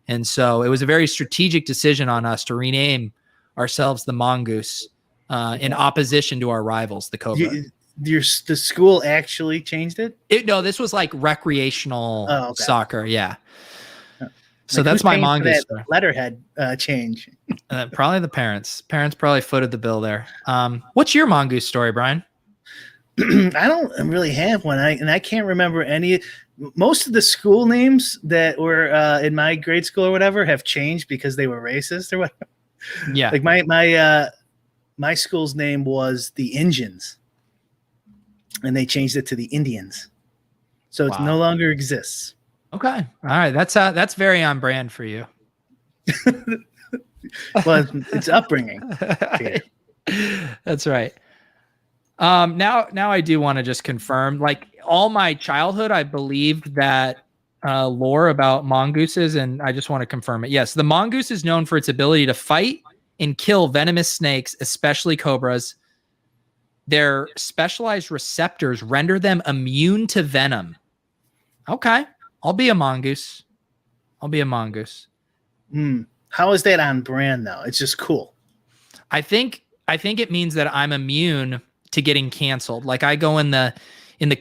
Speaker 1: And so it was a very strategic decision on us to rename ourselves the mongoose in opposition to our rivals, the cobra.
Speaker 2: The school actually changed it?
Speaker 1: No, this was like recreational soccer. Yeah. So
Speaker 2: like,
Speaker 1: that's my mongoose.
Speaker 2: That letterhead change.
Speaker 1: Probably the parents. Parents probably footed the bill there. What's your mongoose story, Brian?
Speaker 2: I don't really have one. I can't remember any. Most of the school names that were in my grade school or whatever have changed because they were racist or whatever.
Speaker 1: Yeah.
Speaker 2: Like my school's name was the Indians, and they changed it to the Indians, so it no longer exists.
Speaker 1: Okay, all right, that's very on brand for you.
Speaker 2: Well, it's upbringing.
Speaker 1: That's right. Now I do want to just confirm, like all my childhood, I believed that lore about mongooses, and I just want to confirm it. Yes, the mongoose is known for its ability to fight and kill venomous snakes, especially cobras. Their specialized receptors render them immune to venom. Okay, I'll be a mongoose. How
Speaker 2: is that on brand though? It's just cool.
Speaker 1: I think it means that I'm immune to getting canceled. Like I go in the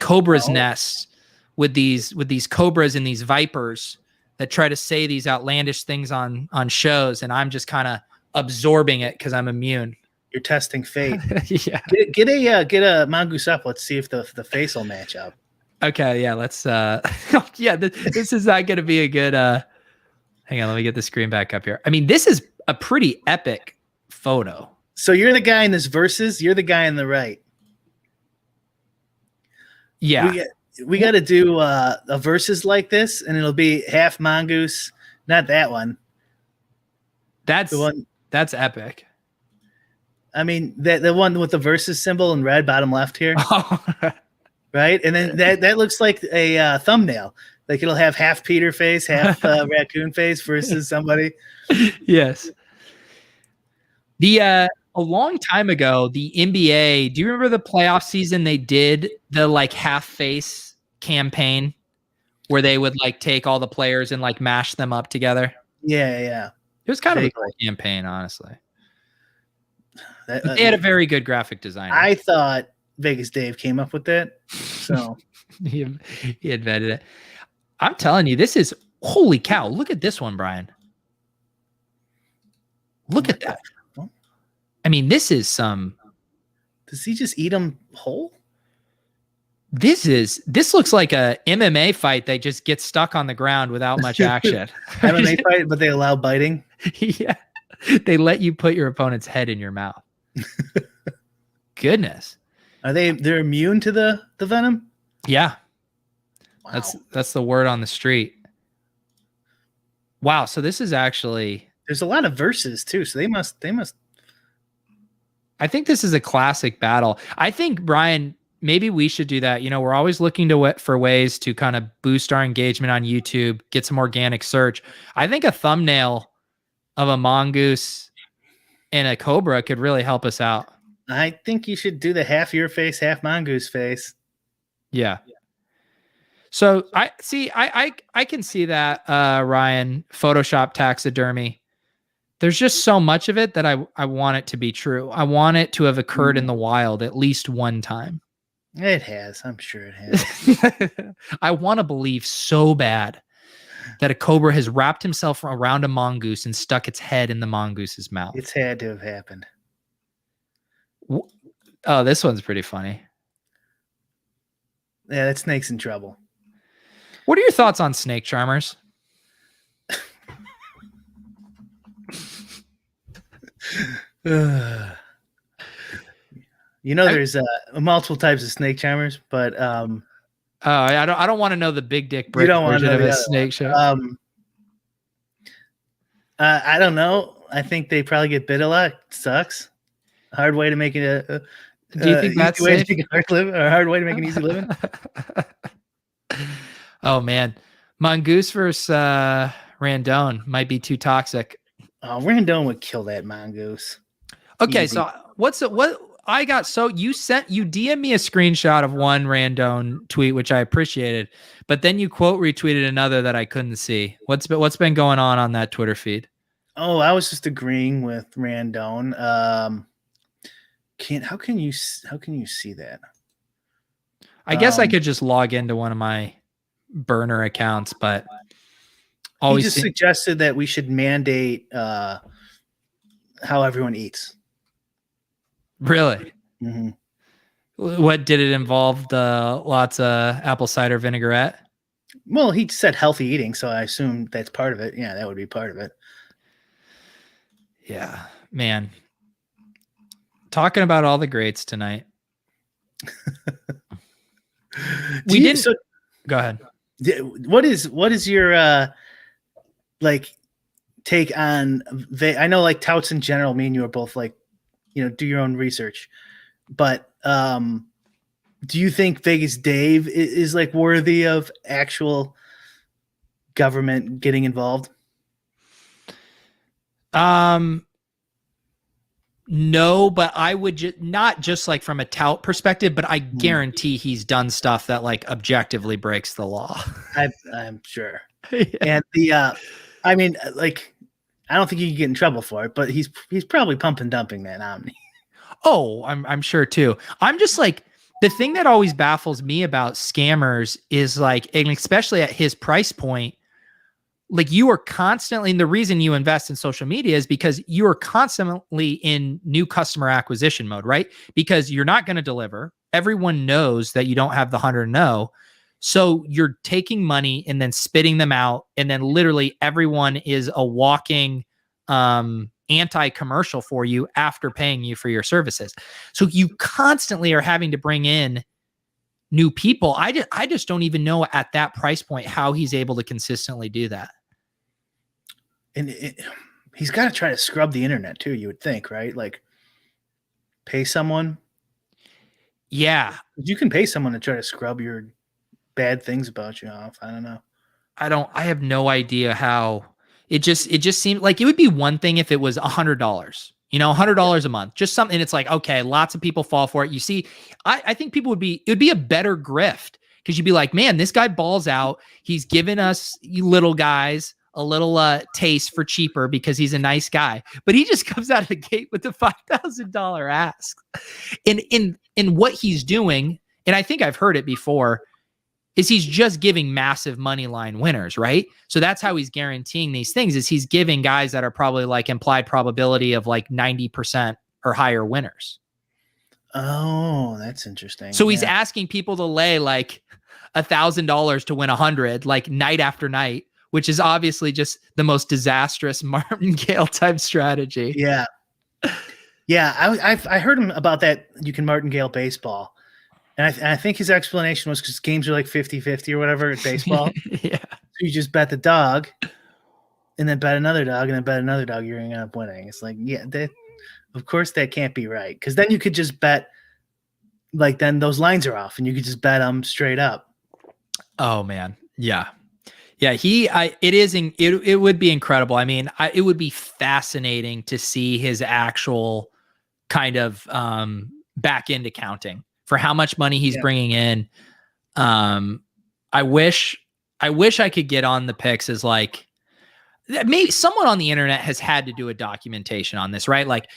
Speaker 1: cobra's nest with these cobras and these vipers that try to say these outlandish things on shows, and I'm just kind of absorbing it because I'm immune.
Speaker 2: You're testing fate.
Speaker 1: Yeah.
Speaker 2: Get a mongoose up. Let's see if the face will match up.
Speaker 1: Okay, yeah, let's yeah, this is not going to be a good hang on, let me get the screen back up here. I mean, this is a pretty epic photo.
Speaker 2: So you're the guy in this versus, you're the guy on the right.
Speaker 1: Yeah.
Speaker 2: We got to do a versus like this, and it'll be half mongoose, not that one.
Speaker 1: That's epic.
Speaker 2: I mean, the one with the versus symbol in red, bottom left here. Right? And then that looks like a thumbnail. Like it'll have half Peter face, half raccoon face versus somebody.
Speaker 1: Yes. A long time ago, the NBA, do you remember the playoff season they did the like half face campaign where they would like take all the players and like mash them up together?
Speaker 2: Yeah.
Speaker 1: It was kind of a cool campaign, honestly. They had a very good graphic designer.
Speaker 2: I thought Vegas Dave came up with that. So
Speaker 1: he invented it. I'm telling you, this is holy cow. Look at this one, Brian. Look at that. I mean, this is some.
Speaker 2: Does he just eat them whole?
Speaker 1: This looks like a MMA fight that just gets stuck on the ground without much action.
Speaker 2: MMA fight, but they allow biting.
Speaker 1: Yeah, they let you put your opponent's head in your mouth. Goodness,
Speaker 2: they're immune to the venom?
Speaker 1: Yeah,
Speaker 2: wow.
Speaker 1: That's the word on the street. Wow, so this is actually
Speaker 2: there's a lot of verses too, so they must.
Speaker 1: I think this is a classic battle. I think, Brian, maybe we should do that. You know, we're always looking for ways to kind of boost our engagement on YouTube, get some organic search. I think a thumbnail of a mongoose and a cobra could really help us out.
Speaker 2: I think you should do the half your face, half mongoose face.
Speaker 1: Yeah. So I can see that, Ryan. Photoshop taxidermy. There's just so much of it that I want it to be true. I want it to have occurred in the wild at least one time.
Speaker 2: It has. I'm sure it has.
Speaker 1: I want to believe so bad that a cobra has wrapped himself around a mongoose and stuck its head in the mongoose's mouth.
Speaker 2: It's had to have happened.
Speaker 1: Oh, this one's pretty funny.
Speaker 2: Yeah, that snake's in trouble.
Speaker 1: What are your thoughts on snake charmers?
Speaker 2: You know, there's multiple types of snake charmers, but
Speaker 1: I don't want to know the big dick
Speaker 2: You
Speaker 1: brick
Speaker 2: don't want to
Speaker 1: version
Speaker 2: know
Speaker 1: of
Speaker 2: the
Speaker 1: a
Speaker 2: other
Speaker 1: snake show.
Speaker 2: I don't know. I think they probably get bit a lot. Sucks. Hard way to make it
Speaker 1: Do you think
Speaker 2: easy
Speaker 1: that's
Speaker 2: way
Speaker 1: safe?
Speaker 2: to make a hard living, or a hard way to make an easy living.
Speaker 1: Oh man, Mongoose versus Randone might be too toxic.
Speaker 2: Oh, Randone would kill that mongoose.
Speaker 1: Okay,
Speaker 2: Easy.
Speaker 1: so what I got? So you DM me a screenshot of one Randone tweet, which I appreciated, but then you quote retweeted another that I couldn't see. What's been going on that Twitter feed?
Speaker 2: Oh, I was just agreeing with Randone. How can you see that?
Speaker 1: I guess I could just log into one of my burner accounts, but
Speaker 2: he just suggested that we should mandate how everyone eats.
Speaker 1: Really?
Speaker 2: Mm-hmm.
Speaker 1: What did it involve? Lots of apple cider vinaigrette?
Speaker 2: Well, he said healthy eating, so I assume that's part of it. Yeah, that would be part of it.
Speaker 1: Yeah, man. Talking about all the greats tonight. Go ahead.
Speaker 2: What is your like take on I know like touts in general, me and you are both like, do your own research, but do you think Vegas Dave is like worthy of actual government getting involved?
Speaker 1: No, but I would not just like from a tout perspective, but I guarantee he's done stuff that like objectively breaks the law.
Speaker 2: I'm sure.
Speaker 1: Yeah.
Speaker 2: And I mean, like, I don't think he can get in trouble for it, but he's probably pump and dumping that Omni.
Speaker 1: Oh, I'm sure too. I'm just like, the thing that always baffles me about scammers is like, and especially at his price point, like you are constantly, and the reason you invest in social media is because you are constantly in new customer acquisition mode, right? Because you're not going to deliver. Everyone knows that you don't have the 100 no. So you're taking money and then spitting them out. And then literally everyone is a walking anti-commercial for you after paying you for your services. So you constantly are having to bring in new people. I just don't even know at that price point how he's able to consistently do that.
Speaker 2: And he's got to try to scrub the internet too, you would think, right? Like pay someone.
Speaker 1: Yeah.
Speaker 2: You can pay someone to try to scrub your bad things about you off. I don't know.
Speaker 1: I have no idea how. It just seemed like it would be one thing if it was $100, $100 a month, just something. It's like, okay, lots of people fall for it. You see, I think it would be a better grift because you'd be like, man, this guy balls out. He's given us, you little guys, a little taste for cheaper because he's a nice guy, but he just comes out of the gate with the $5,000 ask. In what he's doing, and I think I've heard it before, is he's just giving massive money line winners, right? So that's how he's guaranteeing these things, is he's giving guys that are probably like implied probability of like 90% or higher winners.
Speaker 2: Oh, that's interesting.
Speaker 1: So he's asking people to lay like $1,000 to win 100, like night after night, which is obviously just the most disastrous martingale type strategy.
Speaker 2: Yeah. Yeah. I heard him about that. You can martingale baseball. And I think his explanation was because games are like 50-50 or whatever at baseball.
Speaker 1: Yeah.
Speaker 2: So you just bet the dog and then bet another dog and then bet another dog. You're going to end up winning. It's like, yeah, of course that can't be right. Because then you could just bet, like, then those lines are off and you could just bet them straight up.
Speaker 1: Oh, man. Yeah. Yeah. It would be incredible. I mean, it would be fascinating to see his actual kind of back end accounting for how much money he's bringing in. I wish I could get on the picks as like, maybe someone on the internet has had to do a documentation on this, right? Like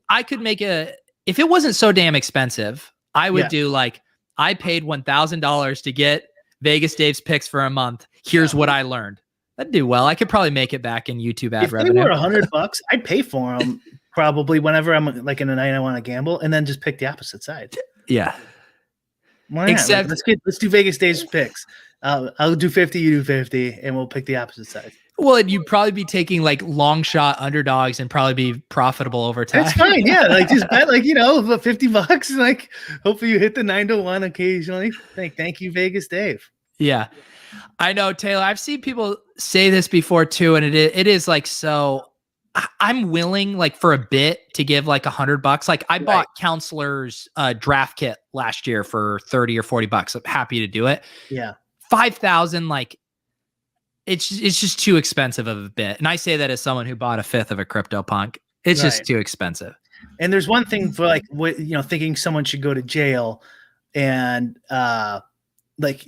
Speaker 1: I could make if it wasn't so damn expensive, I would do like, I paid $1,000 to get Vegas Dave's picks for a month. Here's what I learned. That'd do well. I could probably make it back in YouTube ad revenue.
Speaker 2: If they were $100, I'd pay for them probably whenever I'm like in a night I want to gamble, and then just pick the opposite side.
Speaker 1: Yeah.
Speaker 2: Why not? Except let's do Vegas Dave's picks. I'll do 50, you do 50, and we'll pick the opposite side.
Speaker 1: Well, and you'd probably be taking like long shot underdogs and probably be profitable over time.
Speaker 2: It's fine. Yeah. Like just bet like, about $50. Like hopefully you hit the 9-1 occasionally. Thank you, Vegas Dave.
Speaker 1: Yeah. I know, Taylor. I've seen people say this before too, and it is like so. I'm willing, like for a bit, to give like $100. Like I bought Counselor's draft kit last year for $30 or $40. I'm happy to do it.
Speaker 2: Yeah,
Speaker 1: 5,000. Like it's just too expensive of a bit, and I say that as someone who bought a fifth of a CryptoPunk. It's just too expensive.
Speaker 2: And there's one thing for like thinking someone should go to jail, and like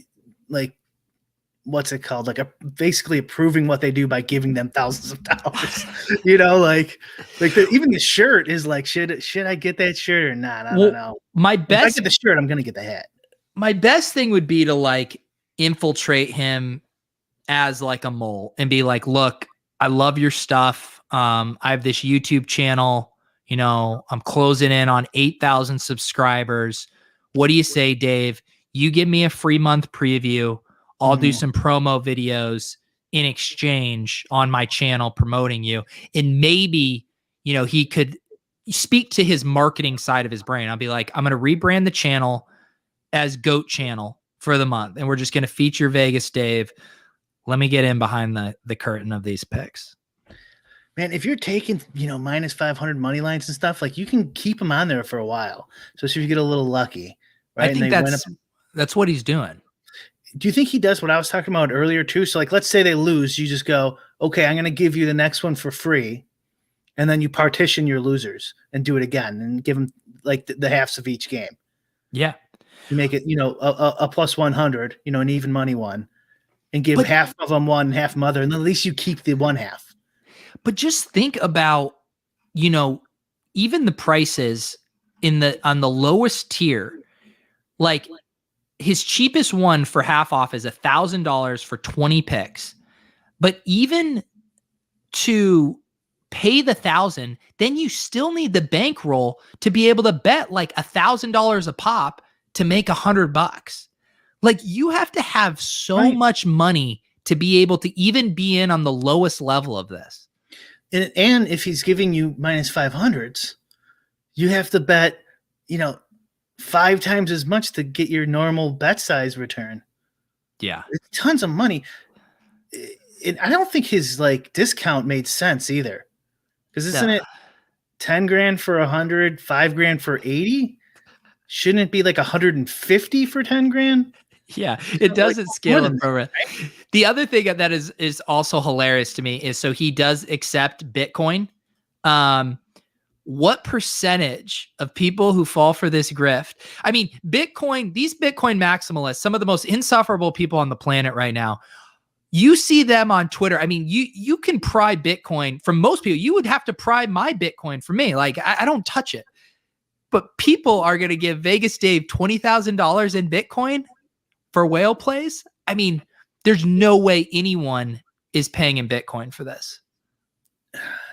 Speaker 2: what's it called? Like basically approving what they do by giving them thousands of dollars. Even the shirt is like, should I get that shirt or not? I don't know. If I get the shirt, I'm gonna get the hat.
Speaker 1: My best thing would be to like infiltrate him as like a mole and be like, look, I love your stuff. I have this YouTube channel. I'm closing in on 8,000 subscribers. What do you say, Dave? You give me a free month preview. I'll do some promo videos in exchange on my channel promoting you. And maybe, he could speak to his marketing side of his brain. I'll be like, I'm going to rebrand the channel as Goat Channel for the month. And we're just going to feature Vegas Dave. Let me get in behind the curtain of these picks.
Speaker 2: Man, if you're taking, minus 500 money lines and stuff, like you can keep them on there for a while. So if you get a little lucky, right?
Speaker 1: I think that's what he's doing.
Speaker 2: Do you think he does what I was talking about earlier too? So like, let's say they lose, you just go, okay, I'm going to give you the next one for free. And then you partition your losers and do it again and give them like the halves of each game.
Speaker 1: Yeah.
Speaker 2: You make it, a plus 100, an even money one, and give half of them one, half them other. And then at least you keep the one half.
Speaker 1: But just think about, even the prices on the lowest tier, like his cheapest one for half off is $1,000 for 20 picks. But even to pay the 1,000, then you still need the bankroll to be able to bet like $1,000 a pop to make $100. Like you have to have so much money to be able to even be in on the lowest level of this.
Speaker 2: And if he's giving you minus 500s, you have to bet, 5 times as much to get your normal bet size return.
Speaker 1: Yeah.
Speaker 2: It's tons of money. And I don't think his like discount made sense either. Because isn't it 10 grand for 100, 5 grand for 80? Shouldn't it be like 150 for 10 grand?
Speaker 1: Yeah, it doesn't scale in program. Right? The other thing that is also hilarious to me is so he does accept Bitcoin. What percentage of people who fall for this grift? I mean, these Bitcoin maximalists, some of the most insufferable people on the planet right now, you see them on Twitter. I mean, you can pry Bitcoin from most people. You would have to pry my Bitcoin from me. Like, I don't touch it. But people are going to give Vegas Dave $20,000 in Bitcoin for whale plays. I mean, there's no way anyone is paying in Bitcoin for this.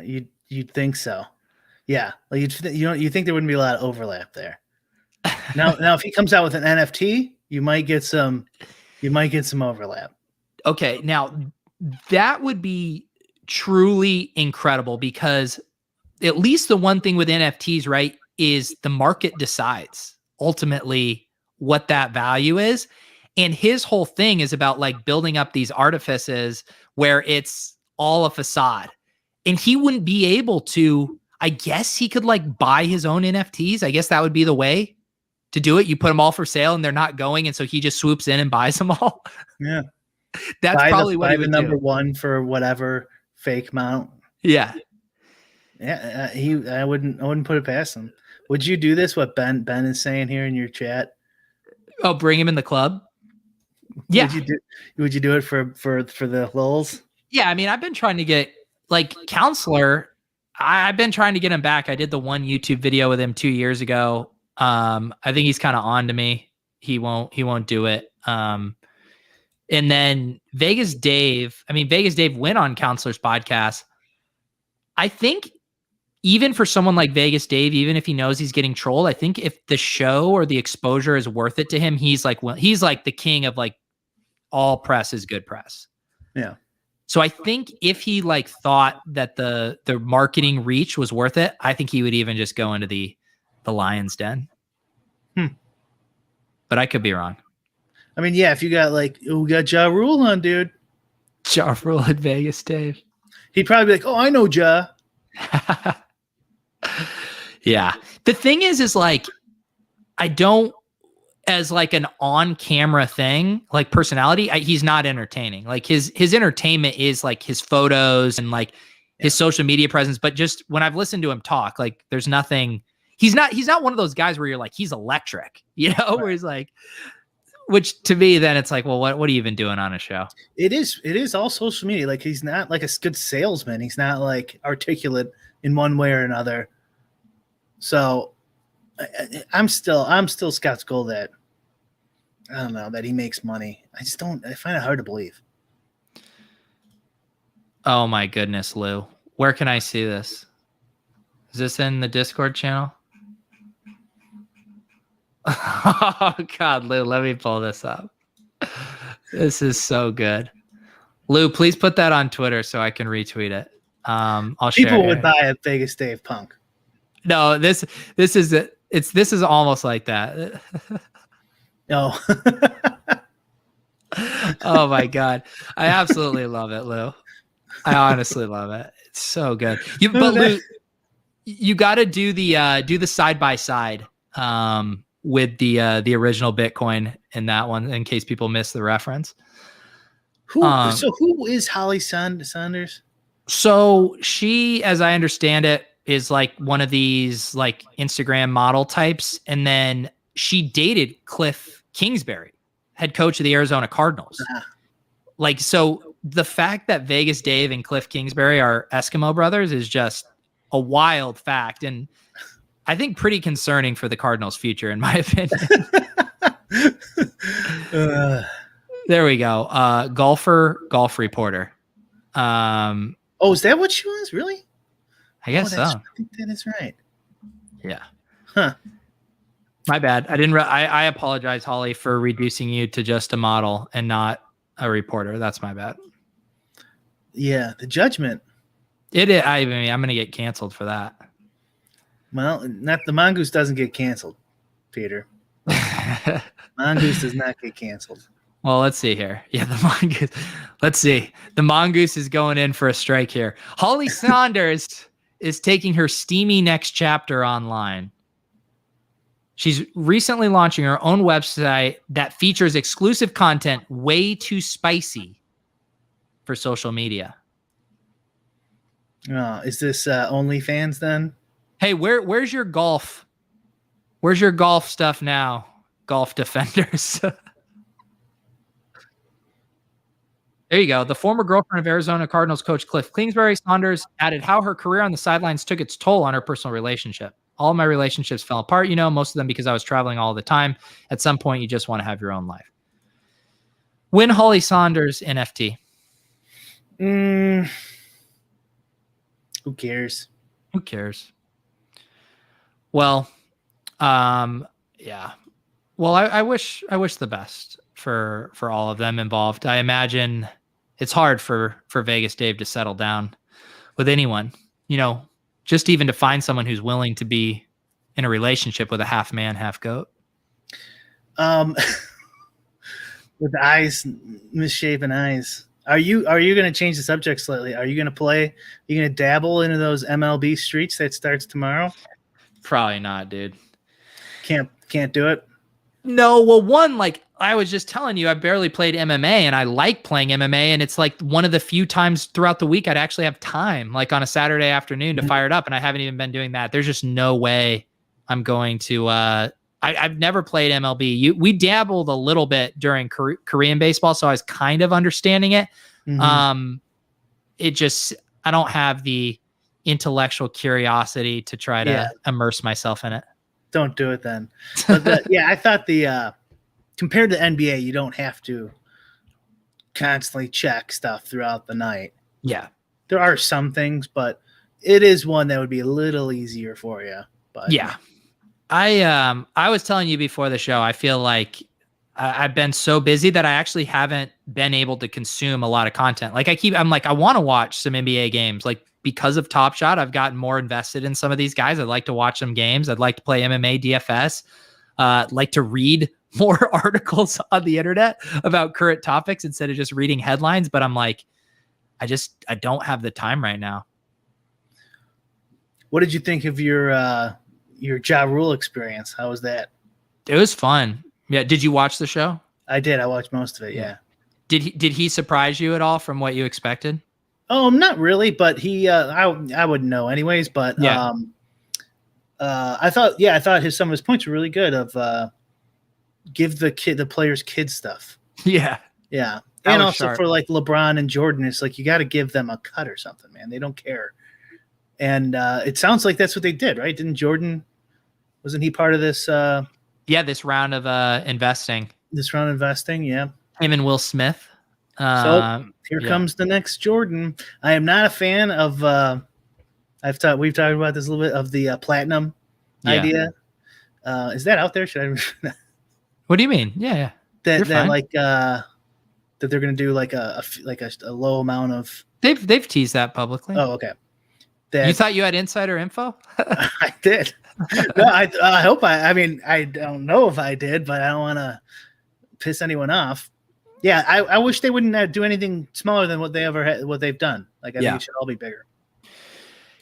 Speaker 2: You'd think so. Yeah, like you think there wouldn't be a lot of overlap there. Now, if he comes out with an NFT, you might get some overlap.
Speaker 1: Okay, now that would be truly incredible because at least the one thing with NFTs, right, is the market decides ultimately what that value is. And his whole thing is about like building up these artifices where it's all a facade. And he wouldn't be able to, I guess he could like buy his own NFTs. I guess that would be the way to do it. You put them all for sale and they're not going. And so he just swoops in and buys them all.
Speaker 2: Yeah.
Speaker 1: That's probably what he would do.
Speaker 2: Number one for whatever fake mount.
Speaker 1: Yeah.
Speaker 2: Yeah. I wouldn't put it past him. Would you do this? What Ben is saying here in your chat?
Speaker 1: Oh, bring him in the club. Yeah.
Speaker 2: Would you do it for the Lolz?
Speaker 1: Yeah. I mean, I've been trying to get like Counselor. I've been trying to get him back. I did the one YouTube video with him 2 years ago. I think he's kind of on to me. He won't do it. And then Vegas Dave went on Counselor's podcast. I think even for someone like Vegas Dave, even if he knows he's getting trolled, I think if the show or the exposure is worth it to him, he's like the king of like all press is good press.
Speaker 2: Yeah.
Speaker 1: So I think if he like thought that the marketing reach was worth it, I think he would even just go into the Lion's Den. But I could be wrong.
Speaker 2: I mean, yeah, if you got like, we got Ja Rule on, dude.
Speaker 1: Ja Rule at Vegas, Dave.
Speaker 2: He'd probably be like, oh, I know Ja.
Speaker 1: Yeah. The thing is like, I don't, as like an on-camera thing, like personality, he's not entertaining. Like his entertainment is like his photos and like his social media presence. But just when I've listened to him talk, like there's nothing. He's not one of those guys where you're like, he's electric, you know, right. Where he's like, which to me, then it's like, well, what are you even doing on a show? It
Speaker 2: is all social media. Like he's not like a good salesman. He's not like articulate in one way or another. So I'm still skeptical that, I don't know, that he makes money. I find it hard to believe.
Speaker 1: Oh my goodness, Lou. Where can I see this? Is this in the Discord channel? Oh God, Lou, let me pull this up. This is so good. Lou, please put that on Twitter so I can retweet it. I'll share.
Speaker 2: People would buy a Vegas Dave Punk.
Speaker 1: No, this is it. This is almost like that.
Speaker 2: No.
Speaker 1: Oh my God. I absolutely love it, Lou. I honestly love it. It's so good. But Lou, you got to do the side by side with the original Bitcoin in that one, in case people miss the reference.
Speaker 2: So who is Holly Saunders?
Speaker 1: So she, as I understand it, is like one of these like Instagram model types. And then she dated Cliff Kingsbury, head coach of the Arizona Cardinals. Like, so the fact that Vegas Dave and Cliff Kingsbury are Eskimo brothers is just a wild fact. And I think pretty concerning for the Cardinals' future, in my opinion. There we go. Golf reporter.
Speaker 2: Is that what she was? Really?
Speaker 1: I guess so.
Speaker 2: I think that is right.
Speaker 1: Yeah.
Speaker 2: Huh.
Speaker 1: My bad. I didn't. I apologize, Holly, for reducing you to just a model and not a reporter. That's my bad.
Speaker 2: Yeah, the judgment.
Speaker 1: It is. I mean, I'm gonna get canceled for that.
Speaker 2: Well, not the Mongoose doesn't get canceled, Peter. Mongoose does not get canceled.
Speaker 1: Well, let's see here. Yeah, the Mongoose. Let's see. The Mongoose is going in for a strike here. Holly Saunders is taking her steamy next chapter online. She's recently launching her own website that features exclusive content way too spicy for social media.
Speaker 2: Is this OnlyFans then?
Speaker 1: Hey, where's your golf? Where's your golf stuff now? Golf Defenders. There you go. The former girlfriend of Arizona Cardinals coach Cliff Kingsbury, Saunders, added how her career on the sidelines took its toll on her personal relationship. All of my relationships fell apart, most of them because I was traveling all the time. At some point, you just want to have your own life. When Holly Saunders NFT?
Speaker 2: Who cares?
Speaker 1: Who cares? Well, yeah. Well, I wish the best for all of them involved. I imagine it's hard for Vegas Dave to settle down with anyone, just even to find someone who's willing to be in a relationship with a half man, half goat.
Speaker 2: With eyes, misshapen eyes. Are you going to change the subject slightly? Are you going to play? Are you going to dabble into those MLB streets that starts tomorrow?
Speaker 1: Probably not, dude.
Speaker 2: Can't do it.
Speaker 1: No, well, one, like I was just telling you, I barely played MMA and I like playing MMA. And it's like one of the few times throughout the week I'd actually have time, like on a Saturday afternoon, to fire it up. And I haven't even been doing that. There's just no way I'm going to, I've never played MLB. We dabbled a little bit during Korean baseball, so I was kind of understanding it. It just, I don't have the intellectual curiosity to try to immerse myself in it.
Speaker 2: Don't do it then. But I thought compared to NBA, you don't have to constantly check stuff throughout the night.
Speaker 1: Yeah.
Speaker 2: There are some things, but it is one that would be a little easier for you. But
Speaker 1: yeah. I was telling you before the show, I feel like I've been so busy that I actually haven't been able to consume a lot of content. Like I'm like, I want to watch some NBA games. Like because of Top Shot, I've gotten more invested in some of these guys. I'd like to watch some games. I'd like to play MMA DFS. Like to read more articles on the internet about current topics instead of just reading headlines. But I'm like, I don't have the time right now.
Speaker 2: What did you think of your Ja Rule experience? How was that?
Speaker 1: It was fun. Yeah. Did you watch the show?
Speaker 2: I did. I watched most of it. Yeah.
Speaker 1: Did he surprise you at all from what you expected?
Speaker 2: Oh, not really, but he I wouldn't know anyways, but
Speaker 1: Yeah.
Speaker 2: I thought some of his points were really good of give the players kid stuff.
Speaker 1: Yeah.
Speaker 2: Yeah.
Speaker 1: That
Speaker 2: And
Speaker 1: was
Speaker 2: also
Speaker 1: sharp.
Speaker 2: for like LeBron and Jordan, it's like you got to give them a cut or something, man. They don't care. And it sounds like that's what they did, right? Didn't Jordan, wasn't he part of this
Speaker 1: Yeah, this round of investing.
Speaker 2: this round of investing? Yeah.
Speaker 1: Him and Will Smith.
Speaker 2: So here
Speaker 1: yeah.
Speaker 2: comes the next Jordan. I am not a fan of we've talked about this a little bit of the platinum idea. Is that out there? Should I
Speaker 1: What do you mean? Yeah.
Speaker 2: that
Speaker 1: fine.
Speaker 2: like that they're going to do like a low amount of
Speaker 1: They've teased that publicly.
Speaker 2: Oh, okay.
Speaker 1: You thought you had insider info?
Speaker 2: I did. No, I hope I mean, I don't know if I did, but I don't want to piss anyone off. Yeah, I wish they wouldn't do anything smaller than what they've done. Like I think it should all be bigger.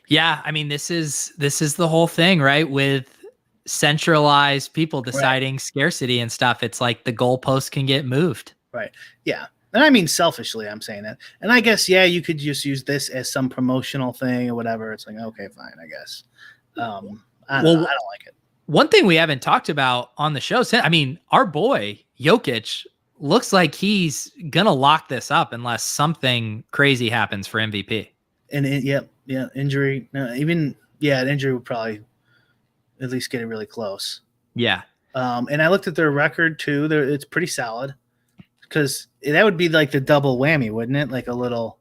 Speaker 1: Yeah, I mean this is the whole thing, right? With centralized people deciding scarcity and stuff, it's like the goalpost can get moved.
Speaker 2: Right. Yeah. And I mean selfishly, I'm saying that. And I guess you could just use this as some promotional thing or whatever. It's like, okay, fine, I guess. I don't like it.
Speaker 1: One thing we haven't talked about on the show, I mean, our boy Jokic looks like he's gonna lock this up unless something crazy happens for MVP.
Speaker 2: And injury. No, an injury would probably at least get it really close.
Speaker 1: Yeah.
Speaker 2: And I looked at their record too. It's pretty solid because that would be like the double whammy, wouldn't it? Like a little.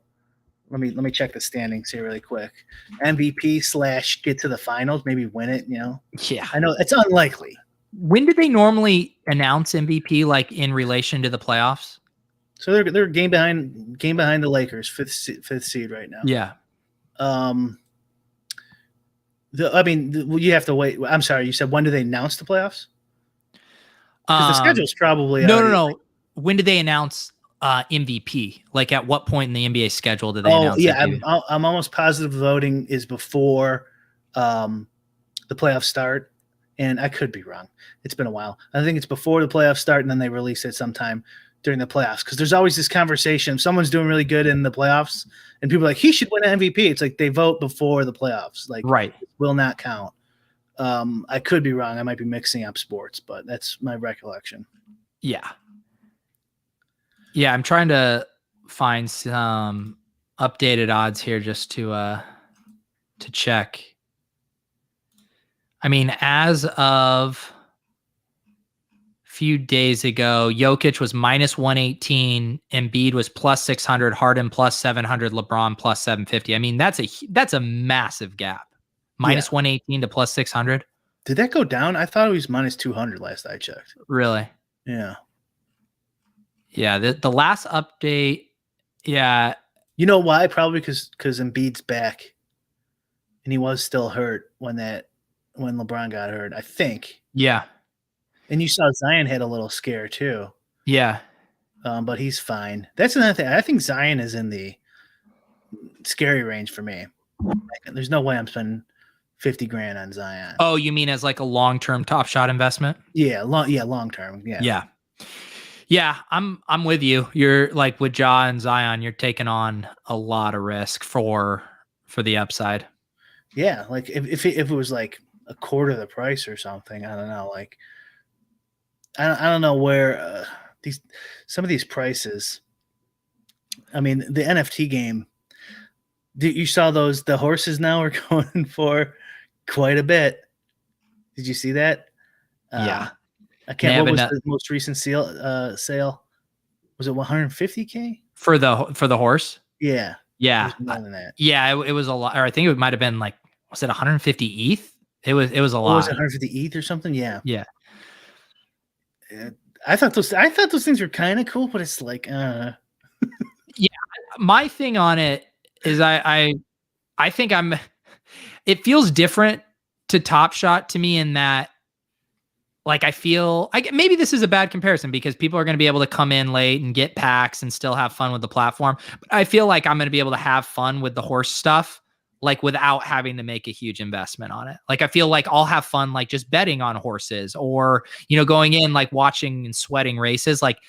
Speaker 2: Let me check the standings here really quick. MVP / get to the finals, maybe win it.
Speaker 1: Yeah.
Speaker 2: I know it's unlikely.
Speaker 1: When do they normally announce MVP? Like in relation to the playoffs?
Speaker 2: So they're game behind the Lakers, fifth seed right now.
Speaker 1: Yeah.
Speaker 2: You have to wait. I'm sorry. You said when do they announce the playoffs? Because the schedule's probably
Speaker 1: no. When do they announce MVP? Like at what point in the NBA schedule do they announce?
Speaker 2: Yeah, I'm almost positive voting is before the playoffs start, and I could be wrong. It's been a while. I think it's before the playoffs start, and then they release it sometime during the playoffs. Because there's always this conversation. If someone's doing really good in the playoffs, and people are like, he should win an MVP. It's like they vote before the playoffs. Like,
Speaker 1: right,
Speaker 2: it will not count. I could be wrong. I might be mixing up sports, but that's my recollection.
Speaker 1: Yeah. Yeah, I'm trying to find some updated odds here just to check. I mean, as of a few days ago, Jokic was minus 118, Embiid was plus 600, Harden plus 700, LeBron plus 750. I mean, that's a massive gap. Minus 118 to plus 600.
Speaker 2: Did that go down? I thought it was minus 200 last I checked.
Speaker 1: Really?
Speaker 2: Yeah.
Speaker 1: Yeah, the last update, yeah.
Speaker 2: You know why? Probably because Embiid's back, and he was still hurt when LeBron got hurt, I think.
Speaker 1: Yeah.
Speaker 2: And you saw Zion had a little scare too.
Speaker 1: Yeah.
Speaker 2: But he's fine. That's another thing. I think Zion is in the scary range for me. There's no way I'm spending $50,000 on Zion.
Speaker 1: Oh, you mean as like a long-term Top Shot investment?
Speaker 2: Yeah, long term. Yeah.
Speaker 1: Yeah. Yeah, I'm with you. You're like with Ja and Zion, you're taking on a lot of risk for the upside.
Speaker 2: Yeah, like if it was like a quarter of the price or something, I don't know. Like I don't know where some of these prices. I mean, the NFT game. You saw the horses now are going for quite a bit. Did you see that?
Speaker 1: Yeah.
Speaker 2: I can't. What was the most recent sale? Was it 150K
Speaker 1: for the horse?
Speaker 2: Yeah.
Speaker 1: Yeah.
Speaker 2: More than that.
Speaker 1: Yeah, it was a lot. Or I think it might have been like, was it 150 ETH? It was a lot.
Speaker 2: Was it 150 ETH or something? Yeah.
Speaker 1: Yeah.
Speaker 2: I thought those things were kind of cool, but it's like,
Speaker 1: Yeah, my thing on it is I think it feels different to Top Shot to me in that, like, I feel maybe this is a bad comparison because people are going to be able to come in late and get packs and still have fun with the platform. But I feel like I'm going to be able to have fun with the horse stuff, like without having to make a huge investment on it. Like, I feel like I'll have fun, like just betting on horses or, going in, like watching and sweating races. Like,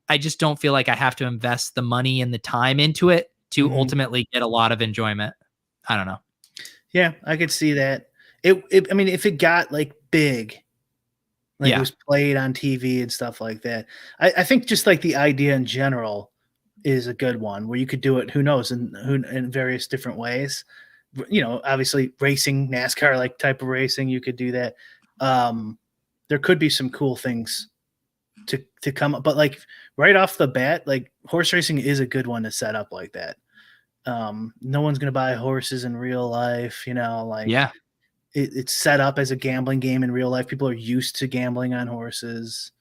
Speaker 1: I just don't feel like I have to invest the money and the time into it to ultimately get a lot of enjoyment. I don't know.
Speaker 2: Yeah, I could see that. I mean, if it got like big, like it was played on TV and stuff like that, I think just like the idea in general is a good one where you could do it. Who knows in various different ways. Obviously racing, NASCAR like type of racing, you could do that. There could be some cool things to come up, but like right off the bat, like horse racing is a good one to set up like that. No one's gonna buy horses in real life, it's set up as a gambling game in real life. People are used to gambling on horses.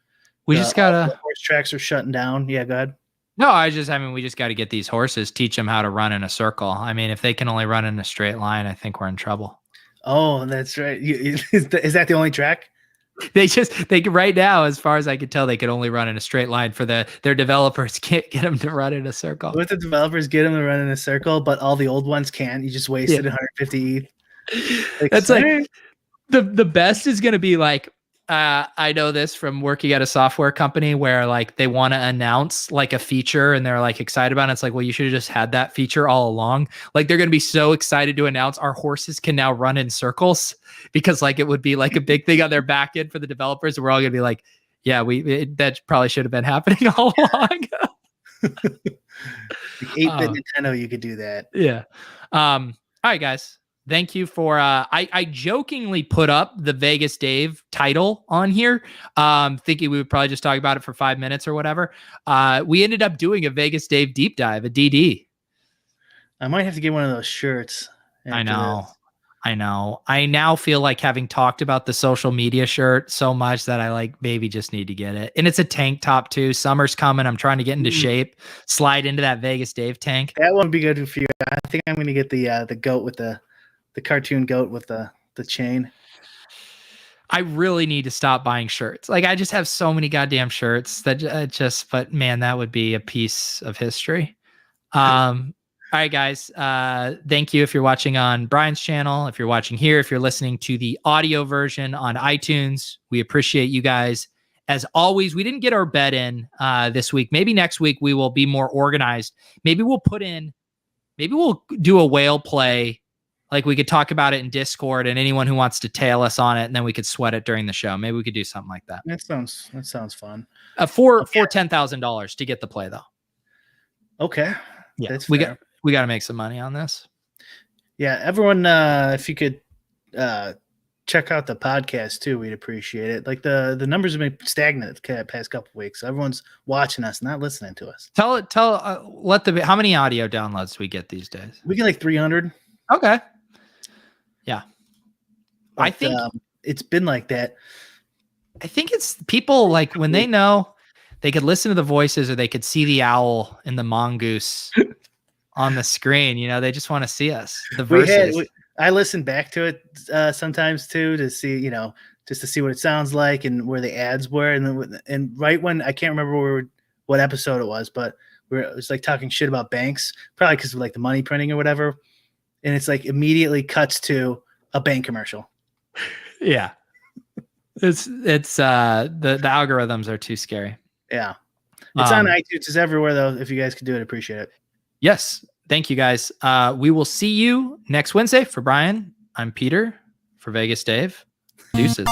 Speaker 1: We just gotta.
Speaker 2: The horse tracks are shutting down. Yeah, go ahead.
Speaker 1: No, we just got to get these horses, teach them how to run in a circle. I mean, if they can only run in a straight line, I think we're in trouble.
Speaker 2: Oh, that's right. Is that the only track?
Speaker 1: They right now, as far as I could tell, they could only run in a straight line. For their developers can't get them to run in a circle.
Speaker 2: What the developers get them to run in a circle, but all the old ones can. You just wasted 150 ETH.
Speaker 1: That's like the best is going to be like, I know this from working at a software company where like they want to announce like a feature and they're like excited about it. It's like, well, you should have just had that feature all along. Like they're going to be so excited to announce our horses can now run in circles because like it would be like a big thing on their back end for the developers. And we're all going to be like, yeah, that probably should have been happening all along.
Speaker 2: 8-bit Nintendo, you could do that.
Speaker 1: Yeah. All right, guys. Thank you for I jokingly put up the Vegas Dave title on here, thinking we would probably just talk about it for 5 minutes or whatever. We ended up doing a Vegas Dave deep dive, a DD.
Speaker 2: I might have to get one of those shirts.
Speaker 1: I know. I now feel like having talked about the social media shirt so much that I like maybe just need to get it. And it's a tank top too. Summer's coming. I'm trying to get into shape, slide into that Vegas Dave tank.
Speaker 2: That won't be good for you. I think I'm going to get the goat with the cartoon goat with the chain.
Speaker 1: I really need to stop buying shirts. Like I just have so many goddamn shirts that but man, that would be a piece of history. All right, guys. Thank you if you're watching on Brian's channel, if you're watching here, if you're listening to the audio version on iTunes, we appreciate you guys. As always, we didn't get our bet in this week. Maybe next week we will be more organized. Maybe we'll do a whale play. Like we could talk about it in Discord and anyone who wants to tail us on it, and then we could sweat it during the show. Maybe we could do something like that.
Speaker 2: That sounds fun.
Speaker 1: For $10,000 to get the play though.
Speaker 2: Okay.
Speaker 1: Yeah, we got to make some money on this.
Speaker 2: Yeah, everyone, if you could check out the podcast too, we'd appreciate it. Like the numbers have been stagnant the past couple of weeks. Everyone's watching us, not listening to us.
Speaker 1: How many audio downloads do we get these days?
Speaker 2: We get like 300.
Speaker 1: Okay. Yeah.
Speaker 2: But, I think it's been like that.
Speaker 1: I think it's people like when they know they could listen to the voices or they could see the owl and the mongoose on the screen. They just want to see us. The verses.
Speaker 2: I listen back to it sometimes too to see, just to see what it sounds like and where the ads were. And right when I can't remember what episode it was, but it was like talking shit about banks, probably because of like the money printing or whatever. And it's like immediately cuts to a bank commercial.
Speaker 1: Yeah. It's the algorithms are too scary.
Speaker 2: Yeah. It's on iTunes. It's everywhere though. If you guys could do it, appreciate it.
Speaker 1: Yes. Thank you guys. We will see you next Wednesday. For Brian, I'm Peter. For Vegas Dave, deuces.